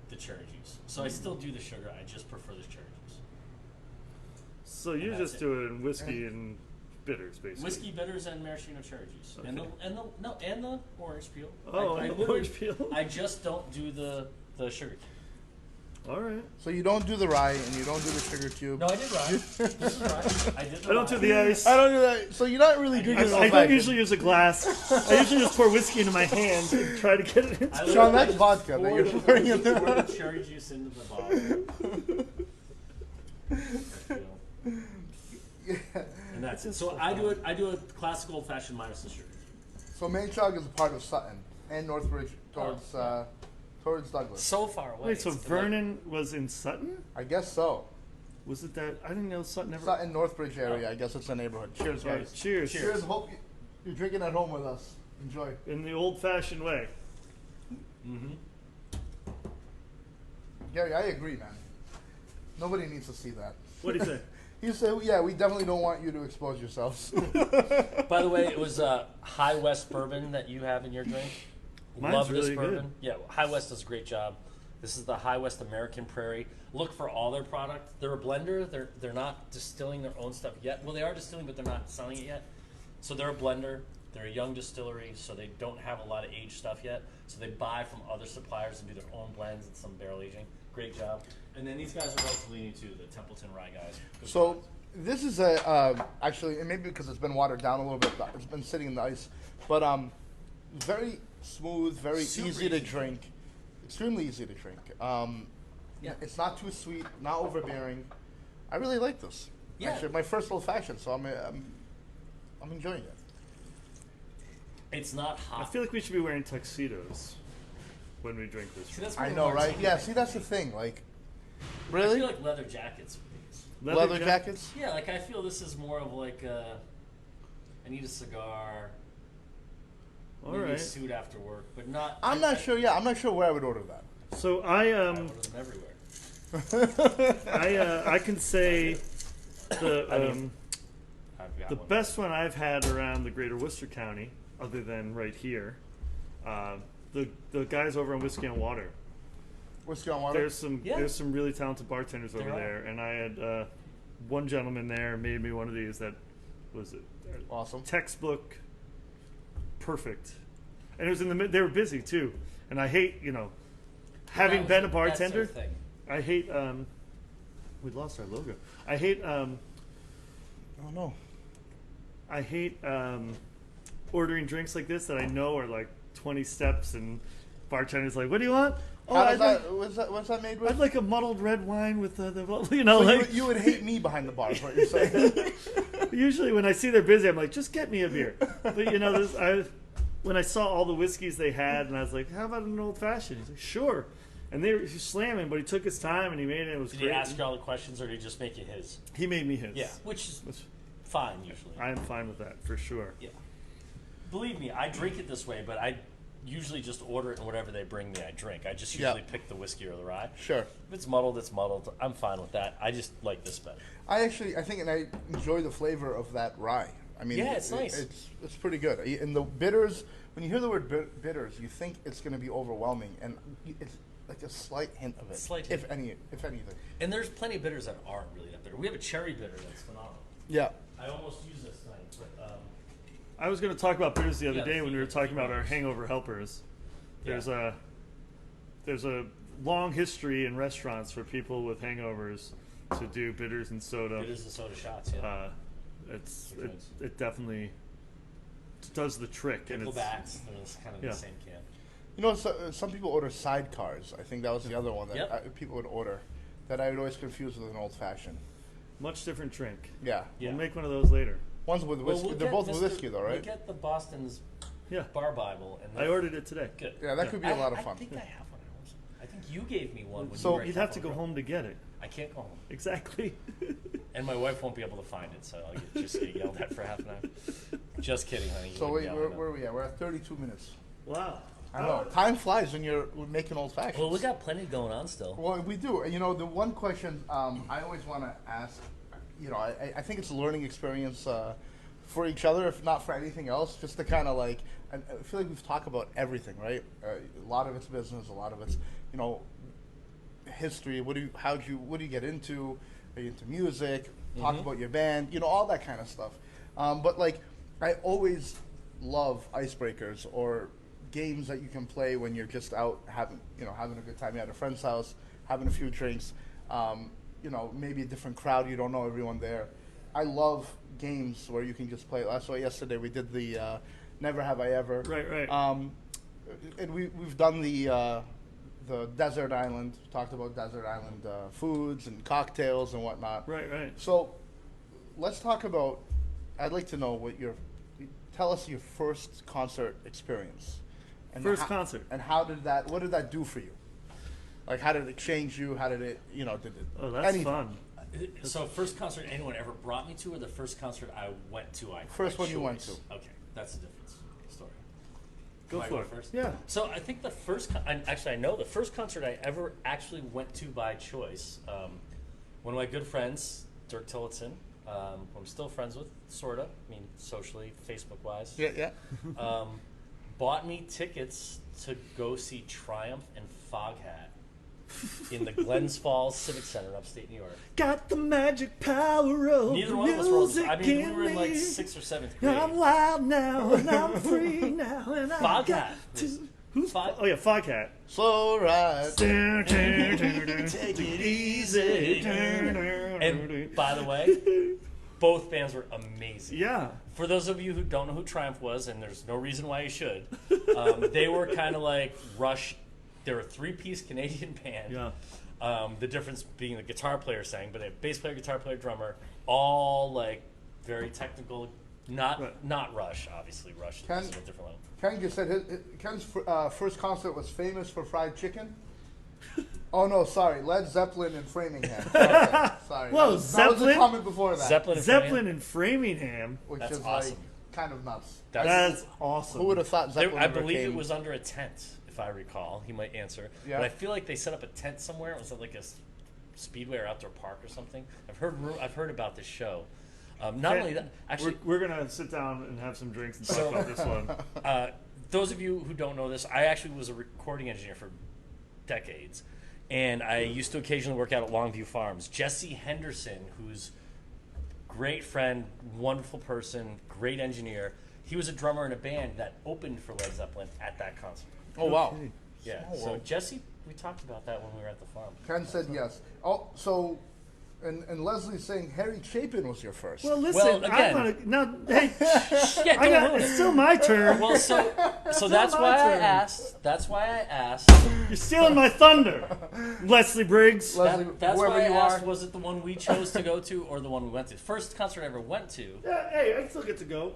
[SPEAKER 3] the cherry juice. So I still do the sugar. I just prefer the cherry juice.
[SPEAKER 1] So you
[SPEAKER 3] And that's
[SPEAKER 1] just
[SPEAKER 3] it.
[SPEAKER 1] do it in whiskey and bitters, basically.
[SPEAKER 3] Whiskey bitters and maraschino cherry juice, and
[SPEAKER 1] Okay.
[SPEAKER 3] the orange peel.
[SPEAKER 1] Oh,
[SPEAKER 3] I
[SPEAKER 1] and the
[SPEAKER 3] literally-
[SPEAKER 1] orange peel.
[SPEAKER 3] I just don't do the sugar.
[SPEAKER 1] All right.
[SPEAKER 2] So you don't do the rye and you don't do the sugar cube.
[SPEAKER 3] No, I did rye. This is rye. I did.
[SPEAKER 1] I don't do
[SPEAKER 3] rye.
[SPEAKER 1] the ice.
[SPEAKER 2] I don't do that. So you're not really drinking.
[SPEAKER 1] I don't usually use a glass. I usually just pour whiskey into my hand and try to get it into.
[SPEAKER 3] I
[SPEAKER 2] Sean,
[SPEAKER 3] literally
[SPEAKER 2] that's
[SPEAKER 3] just
[SPEAKER 2] vodka that
[SPEAKER 3] pour
[SPEAKER 2] you're
[SPEAKER 3] the-
[SPEAKER 2] pouring in there.
[SPEAKER 3] Pour the cherry juice into the bottle. And that's it. So I do it. I do a classic old fashioned minus the sugar.
[SPEAKER 2] So Manchog is a part of Sutton and Northbridge towards towards Douglas.
[SPEAKER 3] So far away.
[SPEAKER 1] Wait, so
[SPEAKER 3] It's
[SPEAKER 1] Vernon was in Sutton?
[SPEAKER 2] I guess so.
[SPEAKER 1] Was it that? I didn't know Sutton ever.
[SPEAKER 2] Sutton Northbridge area. I guess it's a neighborhood. Cheers,
[SPEAKER 1] Yeah,
[SPEAKER 2] guys.
[SPEAKER 1] cheers.
[SPEAKER 2] Cheers. Hope you're drinking at home with us. Enjoy.
[SPEAKER 1] In the old-fashioned way.
[SPEAKER 3] Mm-hmm.
[SPEAKER 2] Gary, I agree, man. Nobody needs to see that.
[SPEAKER 1] What do you say?
[SPEAKER 2] You say, yeah, we definitely don't want you to expose yourselves.
[SPEAKER 3] By the way, it was High West bourbon that you have in your drink.
[SPEAKER 1] Mine's
[SPEAKER 3] Love this
[SPEAKER 1] really
[SPEAKER 3] bourbon.
[SPEAKER 1] good.
[SPEAKER 3] Yeah, High West does a great job. This is the High West American Prairie. Look for all their product. They're a blender. They're not distilling their own stuff yet. Well, they are distilling, but they're not selling it yet. So they're a blender. They're a young distillery, so they don't have a lot of aged stuff yet. So they buy from other suppliers and do their own blends and some barrel aging. Great job. And then these guys are relatively new too, the Templeton Rye guys. Good
[SPEAKER 2] So
[SPEAKER 3] products.
[SPEAKER 2] this is actually, and maybe because it's been watered down a little bit, it's been sitting in the ice, but very smooth, very
[SPEAKER 3] Super
[SPEAKER 2] easy to
[SPEAKER 3] easy to
[SPEAKER 2] drink, extremely easy to drink.
[SPEAKER 3] Yeah.
[SPEAKER 2] It's not too sweet, not overbearing. I really like this.
[SPEAKER 3] Yeah.
[SPEAKER 2] Actually, my first old fashioned, so I'm enjoying it.
[SPEAKER 3] It's not
[SPEAKER 1] I
[SPEAKER 3] hot.
[SPEAKER 1] feel like we should be wearing tuxedos when we drink this.
[SPEAKER 3] See, that's
[SPEAKER 2] I
[SPEAKER 3] where
[SPEAKER 2] know, right?
[SPEAKER 3] martini
[SPEAKER 2] Yeah.
[SPEAKER 3] thing
[SPEAKER 2] See, that's the
[SPEAKER 3] is.
[SPEAKER 2] thing. Like,
[SPEAKER 3] I
[SPEAKER 2] really,
[SPEAKER 3] feel like leather jackets with these.
[SPEAKER 2] leather jackets.
[SPEAKER 3] Yeah, like I feel this is more of like I need a cigar.
[SPEAKER 1] All
[SPEAKER 3] Maybe a
[SPEAKER 1] right.
[SPEAKER 3] suit after work, but not.
[SPEAKER 2] I'm not sure. Yeah, I'm not sure where I would order that.
[SPEAKER 1] So
[SPEAKER 3] I order them everywhere.
[SPEAKER 1] I can say the
[SPEAKER 3] I mean, I've got
[SPEAKER 1] the
[SPEAKER 3] one.
[SPEAKER 1] best one I've had around the greater Worcester County, other than right here, the guys over on Whiskey on Water.
[SPEAKER 2] Whiskey on water.
[SPEAKER 1] There's some really talented bartenders over
[SPEAKER 3] There are.
[SPEAKER 1] there, and I had one gentleman there made me one of these that was
[SPEAKER 2] Awesome.
[SPEAKER 1] textbook perfect, and it was in the they were busy too, and I hate having been a bartender.
[SPEAKER 3] That's their thing.
[SPEAKER 1] I hate we lost our logo. I hate
[SPEAKER 2] Oh no.
[SPEAKER 1] I hate ordering drinks like this that I know are like 20 steps, and bartender's like, "What do you want?" Oh,
[SPEAKER 2] How
[SPEAKER 1] I'd
[SPEAKER 2] does
[SPEAKER 1] like,
[SPEAKER 2] that? What's that made with?
[SPEAKER 1] I'd like a muddled red wine with the
[SPEAKER 2] So
[SPEAKER 1] like.
[SPEAKER 2] you would hate me behind the bar, is what you're saying.
[SPEAKER 1] Usually when I see they're busy, I'm like, just get me a beer. But when I saw all the whiskeys they had, and I was like, how about an old fashioned? He's like, sure. And he was slamming, but he took his time and he made it. It was
[SPEAKER 3] Did
[SPEAKER 1] great.
[SPEAKER 3] he ask you all the questions, or did he just make you his?
[SPEAKER 1] He made me his.
[SPEAKER 3] Yeah, which is fine usually.
[SPEAKER 1] I am fine with that for sure.
[SPEAKER 3] Yeah. Believe me, I drink it this way, but I usually just order it and whatever they bring me, I drink. I just usually pick the whiskey or the rye.
[SPEAKER 2] Sure.
[SPEAKER 3] If it's muddled, it's muddled. I'm fine with that. I just like this better.
[SPEAKER 2] I think, and I enjoy the flavor of that rye. I mean,
[SPEAKER 3] Yeah, it's nice.
[SPEAKER 2] It's pretty good. And the bitters, when you hear the word bitters, you think it's going to be overwhelming, and it's like a slight hint of it,
[SPEAKER 3] Slight
[SPEAKER 2] if
[SPEAKER 3] hint.
[SPEAKER 2] anything.
[SPEAKER 3] And there's plenty of bitters that aren't really that bitter. We have a cherry bitter that's phenomenal.
[SPEAKER 2] Yeah.
[SPEAKER 3] I almost use this tonight, but
[SPEAKER 1] I was going to talk about bitters the other
[SPEAKER 3] Yeah,
[SPEAKER 1] day
[SPEAKER 3] the
[SPEAKER 1] when we were
[SPEAKER 3] fever-
[SPEAKER 1] talking about our
[SPEAKER 3] fevers.
[SPEAKER 1] hangover helpers. There's
[SPEAKER 3] Yeah.
[SPEAKER 1] a long history in restaurants for people with hangovers to do bitters and soda.
[SPEAKER 3] bitters and soda shots. Yeah.
[SPEAKER 1] It definitely does the trick, and
[SPEAKER 3] Picklebacks. It's kind of
[SPEAKER 1] Yeah.
[SPEAKER 3] the same can.
[SPEAKER 2] You know, some people order sidecars. I think that was the other one that
[SPEAKER 3] Yep.
[SPEAKER 2] people would order that I would always confuse with an old fashioned.
[SPEAKER 1] much different drink.
[SPEAKER 2] Yeah.
[SPEAKER 3] Yeah.
[SPEAKER 1] We'll make one of those later.
[SPEAKER 2] One's with
[SPEAKER 3] Well,
[SPEAKER 2] whiskey.
[SPEAKER 3] we'll
[SPEAKER 2] They're
[SPEAKER 3] get
[SPEAKER 2] both with
[SPEAKER 3] Mr.
[SPEAKER 2] whiskey, though,
[SPEAKER 3] We'll
[SPEAKER 2] right?
[SPEAKER 3] get the Boston's
[SPEAKER 1] Yeah,
[SPEAKER 3] Bar Bible. And
[SPEAKER 1] I ordered it today.
[SPEAKER 3] Good.
[SPEAKER 2] Yeah, that could be a lot of fun.
[SPEAKER 3] I think I have one. I think you gave me one. When
[SPEAKER 2] So
[SPEAKER 3] you were at
[SPEAKER 1] You'd have to
[SPEAKER 3] Capital
[SPEAKER 1] go
[SPEAKER 3] Grille.
[SPEAKER 1] home to get it.
[SPEAKER 3] I can't go home.
[SPEAKER 1] Exactly.
[SPEAKER 3] And my wife won't be able to find it, so I'll just get yelled at for half an hour. Just kidding, honey. You
[SPEAKER 2] So
[SPEAKER 3] wouldn't
[SPEAKER 2] wait,
[SPEAKER 3] yell at
[SPEAKER 2] where are we at? We're at 32 minutes.
[SPEAKER 1] Wow.
[SPEAKER 2] I know. Time flies when you're making old fashions.
[SPEAKER 3] Well, we got plenty going on still.
[SPEAKER 2] Well, we do. You know, the one question I always want to ask, I think it's a learning experience for each other, if not for anything else, just to kind of like, I feel like we've talked about everything, right? A lot of it's business, a lot of it's, history. What do you get into? Are you into music? Talk about your band, all that kind of stuff. But like, I always love icebreakers or games that you can play when you're just out having a good time. You're at a friend's house, having a few drinks. Maybe a different crowd. You don't know everyone there. I love games where you can just play. That's why yesterday we did the Never Have I Ever.
[SPEAKER 1] Right.
[SPEAKER 2] And we've done the desert island. Talked about desert island foods and cocktails and whatnot.
[SPEAKER 1] Right.
[SPEAKER 2] So let's talk about. I'd like to know tell us your first concert experience. And
[SPEAKER 1] First concert.
[SPEAKER 2] And what did that do for you? Like, how did it change you? How did it, did it?
[SPEAKER 1] Oh, that's
[SPEAKER 2] anything?
[SPEAKER 1] fun.
[SPEAKER 3] So, first concert anyone ever brought me to, or the first concert I went to?
[SPEAKER 2] First one you went to.
[SPEAKER 3] Okay, that's the difference. Story.
[SPEAKER 1] Go
[SPEAKER 3] Do I
[SPEAKER 1] for
[SPEAKER 3] go
[SPEAKER 1] it.
[SPEAKER 3] first?
[SPEAKER 1] Yeah.
[SPEAKER 3] So I think the first, I know the first concert I ever actually went to by choice. One of my good friends, Dirk Tillotson, who I'm still friends with, sorta. I mean, socially, Facebook-wise.
[SPEAKER 2] Yeah.
[SPEAKER 3] Bought me tickets to go see Triumph and Foghat in the Glens Falls Civic Center in upstate New York.
[SPEAKER 1] Got the magic power of
[SPEAKER 3] Neither
[SPEAKER 1] the
[SPEAKER 3] one of us were.
[SPEAKER 1] music
[SPEAKER 3] I mean, we
[SPEAKER 1] in
[SPEAKER 3] were in like
[SPEAKER 1] me.
[SPEAKER 3] 6th or 7th grade.
[SPEAKER 1] I'm wild now and I'm free now and I
[SPEAKER 3] Foghat.
[SPEAKER 1] got to. Who's
[SPEAKER 3] Fog-
[SPEAKER 1] Oh yeah, Foghat.
[SPEAKER 2] Slow ride.
[SPEAKER 1] Take it easy.
[SPEAKER 3] And by the way, both bands were amazing.
[SPEAKER 1] Yeah.
[SPEAKER 3] For those of you who don't know who Triumph was, and there's no reason why you should, they were kind of like Rush. They're a 3-piece Canadian band.
[SPEAKER 1] Yeah.
[SPEAKER 3] The difference being the guitar player sang, but a bass player, guitar player, drummer, all like very technical. Not Rush, obviously. Rush is a different level.
[SPEAKER 2] Ken just said Ken's first concert was famous for fried chicken. Oh no, sorry, Led Zeppelin in Framingham. Okay, sorry.
[SPEAKER 1] Whoa,
[SPEAKER 2] that was a comment before that.
[SPEAKER 3] Zeppelin
[SPEAKER 1] in Framingham.
[SPEAKER 2] Which
[SPEAKER 3] That's
[SPEAKER 2] is
[SPEAKER 3] awesome.
[SPEAKER 2] like kind of nuts.
[SPEAKER 1] That's awesome.
[SPEAKER 2] Who would have thought Zeppelin
[SPEAKER 3] I
[SPEAKER 2] ever
[SPEAKER 3] believe
[SPEAKER 2] came?
[SPEAKER 3] it was under a tent, if I recall. He might answer.
[SPEAKER 2] Yeah.
[SPEAKER 3] But I feel like they set up a tent somewhere. It was at like a speedway or outdoor park or something. I've heard about this show. Not only that, actually,
[SPEAKER 1] we're gonna sit down and have some drinks and talk about this one.
[SPEAKER 3] those of you who don't know this, I actually was a recording engineer for decades, and I used to occasionally work out at Longview Farms. Jesse Henderson, who's great friend, wonderful person, great engineer. He was a drummer in a band that opened for Led Zeppelin at that concert.
[SPEAKER 2] Oh wow.
[SPEAKER 1] Okay.
[SPEAKER 3] Yeah.
[SPEAKER 2] Small
[SPEAKER 3] So
[SPEAKER 2] world.
[SPEAKER 3] Jesse, we talked about that when we were at the farm.
[SPEAKER 2] Ken said yes. Oh, so, and Leslie's saying Harry Chapin was your first.
[SPEAKER 1] Well, listen,
[SPEAKER 3] Well, again-
[SPEAKER 1] I want to now. Hey,
[SPEAKER 3] Yeah,
[SPEAKER 1] it's still my turn.
[SPEAKER 3] well, so that's
[SPEAKER 1] my
[SPEAKER 3] why I
[SPEAKER 1] turn.
[SPEAKER 3] asked. That's why I asked.
[SPEAKER 1] You're stealing my thunder, Leslie Briggs.
[SPEAKER 2] Leslie,
[SPEAKER 3] That's
[SPEAKER 2] whoever
[SPEAKER 3] why I
[SPEAKER 2] you
[SPEAKER 3] asked.
[SPEAKER 2] are.
[SPEAKER 3] Was it the one we chose to go to, or the one we went to? First concert I ever went to
[SPEAKER 1] Yeah, hey, I still get to go.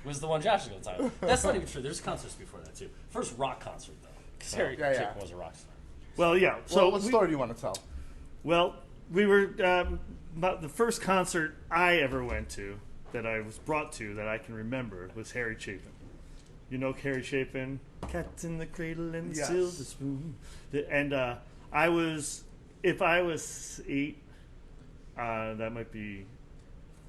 [SPEAKER 3] was the one Josh was going to talk. That's not even true. There's concerts before that too. First rock concert though, because Harry
[SPEAKER 2] Yeah, yeah.
[SPEAKER 3] Chapin was a rock star.
[SPEAKER 1] Well, yeah.
[SPEAKER 2] So,
[SPEAKER 1] So
[SPEAKER 2] what
[SPEAKER 1] we-
[SPEAKER 2] story do you want to tell?
[SPEAKER 1] Well, we were about the first concert I ever went to that I was brought to that I can remember was Harry Chapin. You know Harry Chapin, Cat in the Cradle and the
[SPEAKER 2] Yes.
[SPEAKER 1] Silver Spoon. And I was, if I was 8, that might be,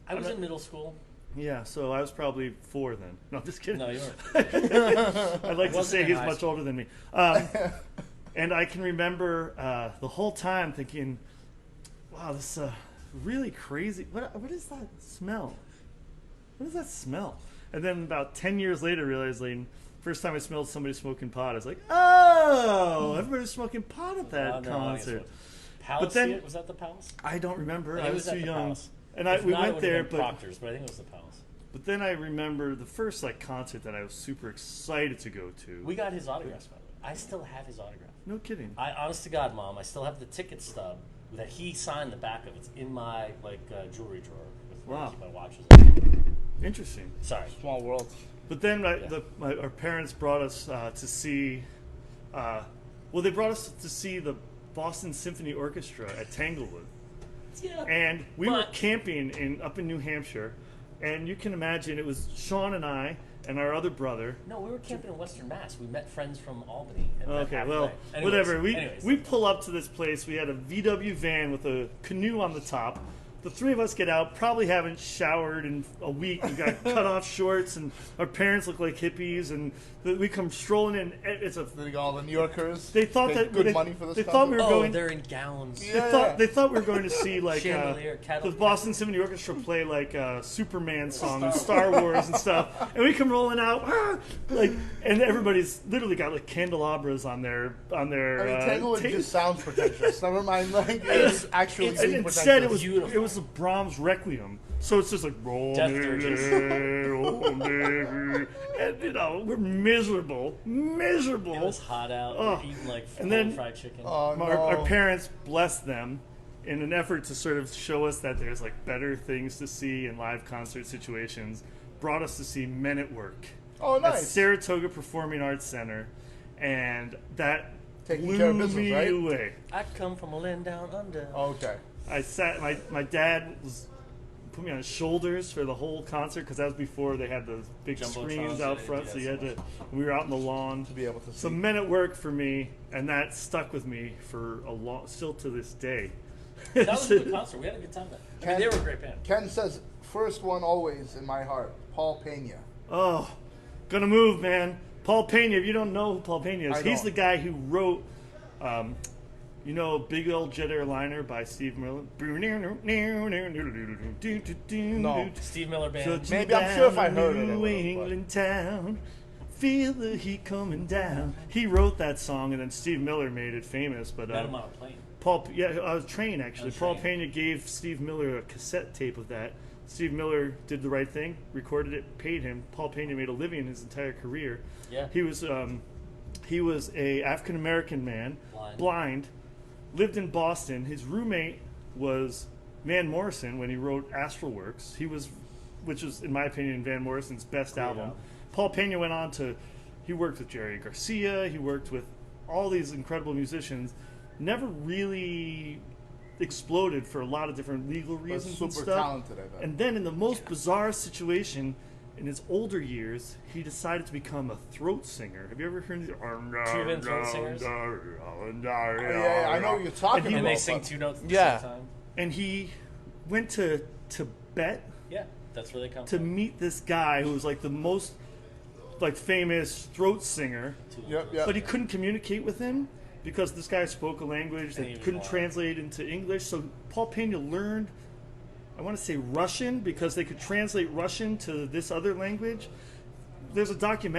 [SPEAKER 3] I was in middle school.
[SPEAKER 1] yeah. So I was probably 4 then. No, just kidding.
[SPEAKER 3] No, you weren't.
[SPEAKER 1] I'd like to
[SPEAKER 3] Wasn't
[SPEAKER 1] say
[SPEAKER 3] in
[SPEAKER 1] he's
[SPEAKER 3] high
[SPEAKER 1] much
[SPEAKER 3] school.
[SPEAKER 1] older than me. And I can remember the whole time thinking, wow, this really crazy. What is that smell? What does that smell? And then about 10 years later, realizing, first time I smelled somebody smoking pot, I was like, oh, everybody's smoking pot at that
[SPEAKER 3] No,
[SPEAKER 1] concert.
[SPEAKER 3] Palace
[SPEAKER 1] But then-
[SPEAKER 3] Theater? Was that the Palace?
[SPEAKER 1] I don't remember.
[SPEAKER 3] I
[SPEAKER 1] I
[SPEAKER 3] think it
[SPEAKER 1] was
[SPEAKER 3] was at
[SPEAKER 1] too
[SPEAKER 3] the
[SPEAKER 1] young.
[SPEAKER 3] Palace.
[SPEAKER 1] And
[SPEAKER 3] If
[SPEAKER 1] we
[SPEAKER 3] not, it
[SPEAKER 1] went
[SPEAKER 3] would've
[SPEAKER 1] there,
[SPEAKER 3] been
[SPEAKER 1] but
[SPEAKER 3] Proctor's, but I think it was the Palace.
[SPEAKER 1] then I remember the first concert that I was super excited to go to.
[SPEAKER 3] We got his autographs, by the way. I still have his autograph.
[SPEAKER 1] No kidding.
[SPEAKER 3] I, honest to God, Mom, I still have the ticket stub that he signed the back of. It's in my jewelry drawer with where I
[SPEAKER 1] Wow.
[SPEAKER 3] keep my watches.
[SPEAKER 1] Interesting.
[SPEAKER 3] Sorry.
[SPEAKER 2] Small world.
[SPEAKER 1] But then our parents brought us to see, they brought us to see the Boston Symphony Orchestra at Tanglewood.
[SPEAKER 3] Yeah.
[SPEAKER 1] And we were
[SPEAKER 3] But-
[SPEAKER 1] camping up in New Hampshire, and you can imagine it was Sean and I and our other brother.
[SPEAKER 3] No, we were camping in Western Mass. We met friends from Albany. And met
[SPEAKER 1] Okay,
[SPEAKER 3] halfway.
[SPEAKER 1] well,
[SPEAKER 3] Anyways,
[SPEAKER 1] whatever.
[SPEAKER 3] anyways.
[SPEAKER 1] We pull up to this place. We had a VW van with a canoe on the top. The three of us get out, probably haven't showered in a week. We got cut off shorts, and our parents look like hippies. And we come strolling in. It's a.
[SPEAKER 2] They got all the New Yorkers.
[SPEAKER 1] They thought
[SPEAKER 2] paid
[SPEAKER 1] that
[SPEAKER 2] good
[SPEAKER 1] they,
[SPEAKER 2] money for this.
[SPEAKER 1] They thought we were
[SPEAKER 3] Oh,
[SPEAKER 1] going.
[SPEAKER 3] they're in gowns.
[SPEAKER 2] Yeah.
[SPEAKER 1] They thought we were going to see
[SPEAKER 3] Chandelier,
[SPEAKER 1] the Boston Symphony Orchestra play Superman songs and Star Wars and stuff, and we come rolling out and everybody's literally got candelabras on their
[SPEAKER 2] Tanglewood
[SPEAKER 1] ta-
[SPEAKER 2] just sounds pretentious. Never mind, it's actually
[SPEAKER 1] and
[SPEAKER 2] being
[SPEAKER 1] instead
[SPEAKER 2] pretentious.
[SPEAKER 1] it was the Brahms Requiem, so it's just like roll
[SPEAKER 3] Death
[SPEAKER 1] me,
[SPEAKER 3] dirges.
[SPEAKER 1] roll me, and we're miserable.
[SPEAKER 3] It was hot out.
[SPEAKER 1] Oh.
[SPEAKER 3] We're eating
[SPEAKER 1] And then-
[SPEAKER 3] fried chicken.
[SPEAKER 2] Oh, no.
[SPEAKER 1] Our parents, bless them, in an effort to sort of show us that there's better things to see in live concert situations, brought us to see Men at Work
[SPEAKER 2] Oh,
[SPEAKER 1] at
[SPEAKER 2] nice.
[SPEAKER 1] Saratoga Performing Arts Center, and that
[SPEAKER 2] Taking
[SPEAKER 1] blew
[SPEAKER 2] care of business,
[SPEAKER 1] me
[SPEAKER 2] right?
[SPEAKER 1] away.
[SPEAKER 3] I come from a land down under.
[SPEAKER 2] Okay.
[SPEAKER 1] I sat. My dad put me on his shoulders for the whole concert because that was before they had those big
[SPEAKER 3] Jumbotrons,
[SPEAKER 1] screens
[SPEAKER 3] yeah,
[SPEAKER 1] out
[SPEAKER 3] they
[SPEAKER 1] front,
[SPEAKER 3] do
[SPEAKER 1] so
[SPEAKER 3] that
[SPEAKER 1] you had
[SPEAKER 3] so
[SPEAKER 1] to. We were out in the lawn.
[SPEAKER 2] To be able to see.
[SPEAKER 1] So Men at Work for me, and that stuck with me for still to this day.
[SPEAKER 3] That was a good concert. We had a good time there. I mean, they were a great band.
[SPEAKER 2] Ken says, first one always in my heart, Paul Pena.
[SPEAKER 1] Oh, gonna move, man. Paul Pena. If you don't know who Paul Pena is,
[SPEAKER 2] I
[SPEAKER 1] he's
[SPEAKER 2] don't.
[SPEAKER 1] the guy who wrote, Big Old Jet Airliner by Steve Miller.
[SPEAKER 2] No.
[SPEAKER 3] Steve Miller Band.
[SPEAKER 1] Touching
[SPEAKER 2] Maybe I'm sure if I
[SPEAKER 1] down
[SPEAKER 2] heard
[SPEAKER 1] a
[SPEAKER 2] it, I
[SPEAKER 1] New
[SPEAKER 2] would've, but-
[SPEAKER 1] England town. Feel the heat coming down. He wrote that song, and then Steve Miller made it famous. But
[SPEAKER 3] Met him on a plane.
[SPEAKER 1] I was trained actually.
[SPEAKER 3] On a
[SPEAKER 1] Paul
[SPEAKER 3] train.
[SPEAKER 1] Pena gave Steve Miller a cassette tape of that. Steve Miller did the right thing, recorded it, paid him. Paul Pena made a living his entire career.
[SPEAKER 3] Yeah.
[SPEAKER 1] He was a African American man,
[SPEAKER 3] Blind.
[SPEAKER 1] blind, lived in Boston. His roommate was Van Morrison when he wrote Astral Works. Which was, in my opinion, Van Morrison's best album.
[SPEAKER 3] album.
[SPEAKER 1] Paul Pena went on he worked with Jerry Garcia. He worked with all these incredible musicians. Never really exploded for a lot of different legal
[SPEAKER 2] But
[SPEAKER 1] reasons
[SPEAKER 2] super
[SPEAKER 1] and stuff.
[SPEAKER 2] talented, I bet.
[SPEAKER 1] And then in the most bizarre situation, in his older years, he decided to become a throat singer. Have you ever heard
[SPEAKER 3] Cuban throat singers?
[SPEAKER 2] Yeah, I know what you're talking
[SPEAKER 1] And
[SPEAKER 2] about.
[SPEAKER 3] And they sing
[SPEAKER 2] but-
[SPEAKER 3] 2 notes at the
[SPEAKER 2] Yeah.
[SPEAKER 3] same time.
[SPEAKER 1] And he went to Tibet
[SPEAKER 3] Yeah, that's where they come
[SPEAKER 1] to
[SPEAKER 3] from.
[SPEAKER 1] meet this guy who was like the most famous throat singer,
[SPEAKER 2] Yep, yep.
[SPEAKER 1] but he couldn't communicate with him because this guy spoke a language
[SPEAKER 3] And he
[SPEAKER 1] that
[SPEAKER 3] was
[SPEAKER 1] couldn't
[SPEAKER 3] blind.
[SPEAKER 1] translate into English. So Paul Pena learned, I want to say Russian, because they could translate Russian to this other language. There's a documentary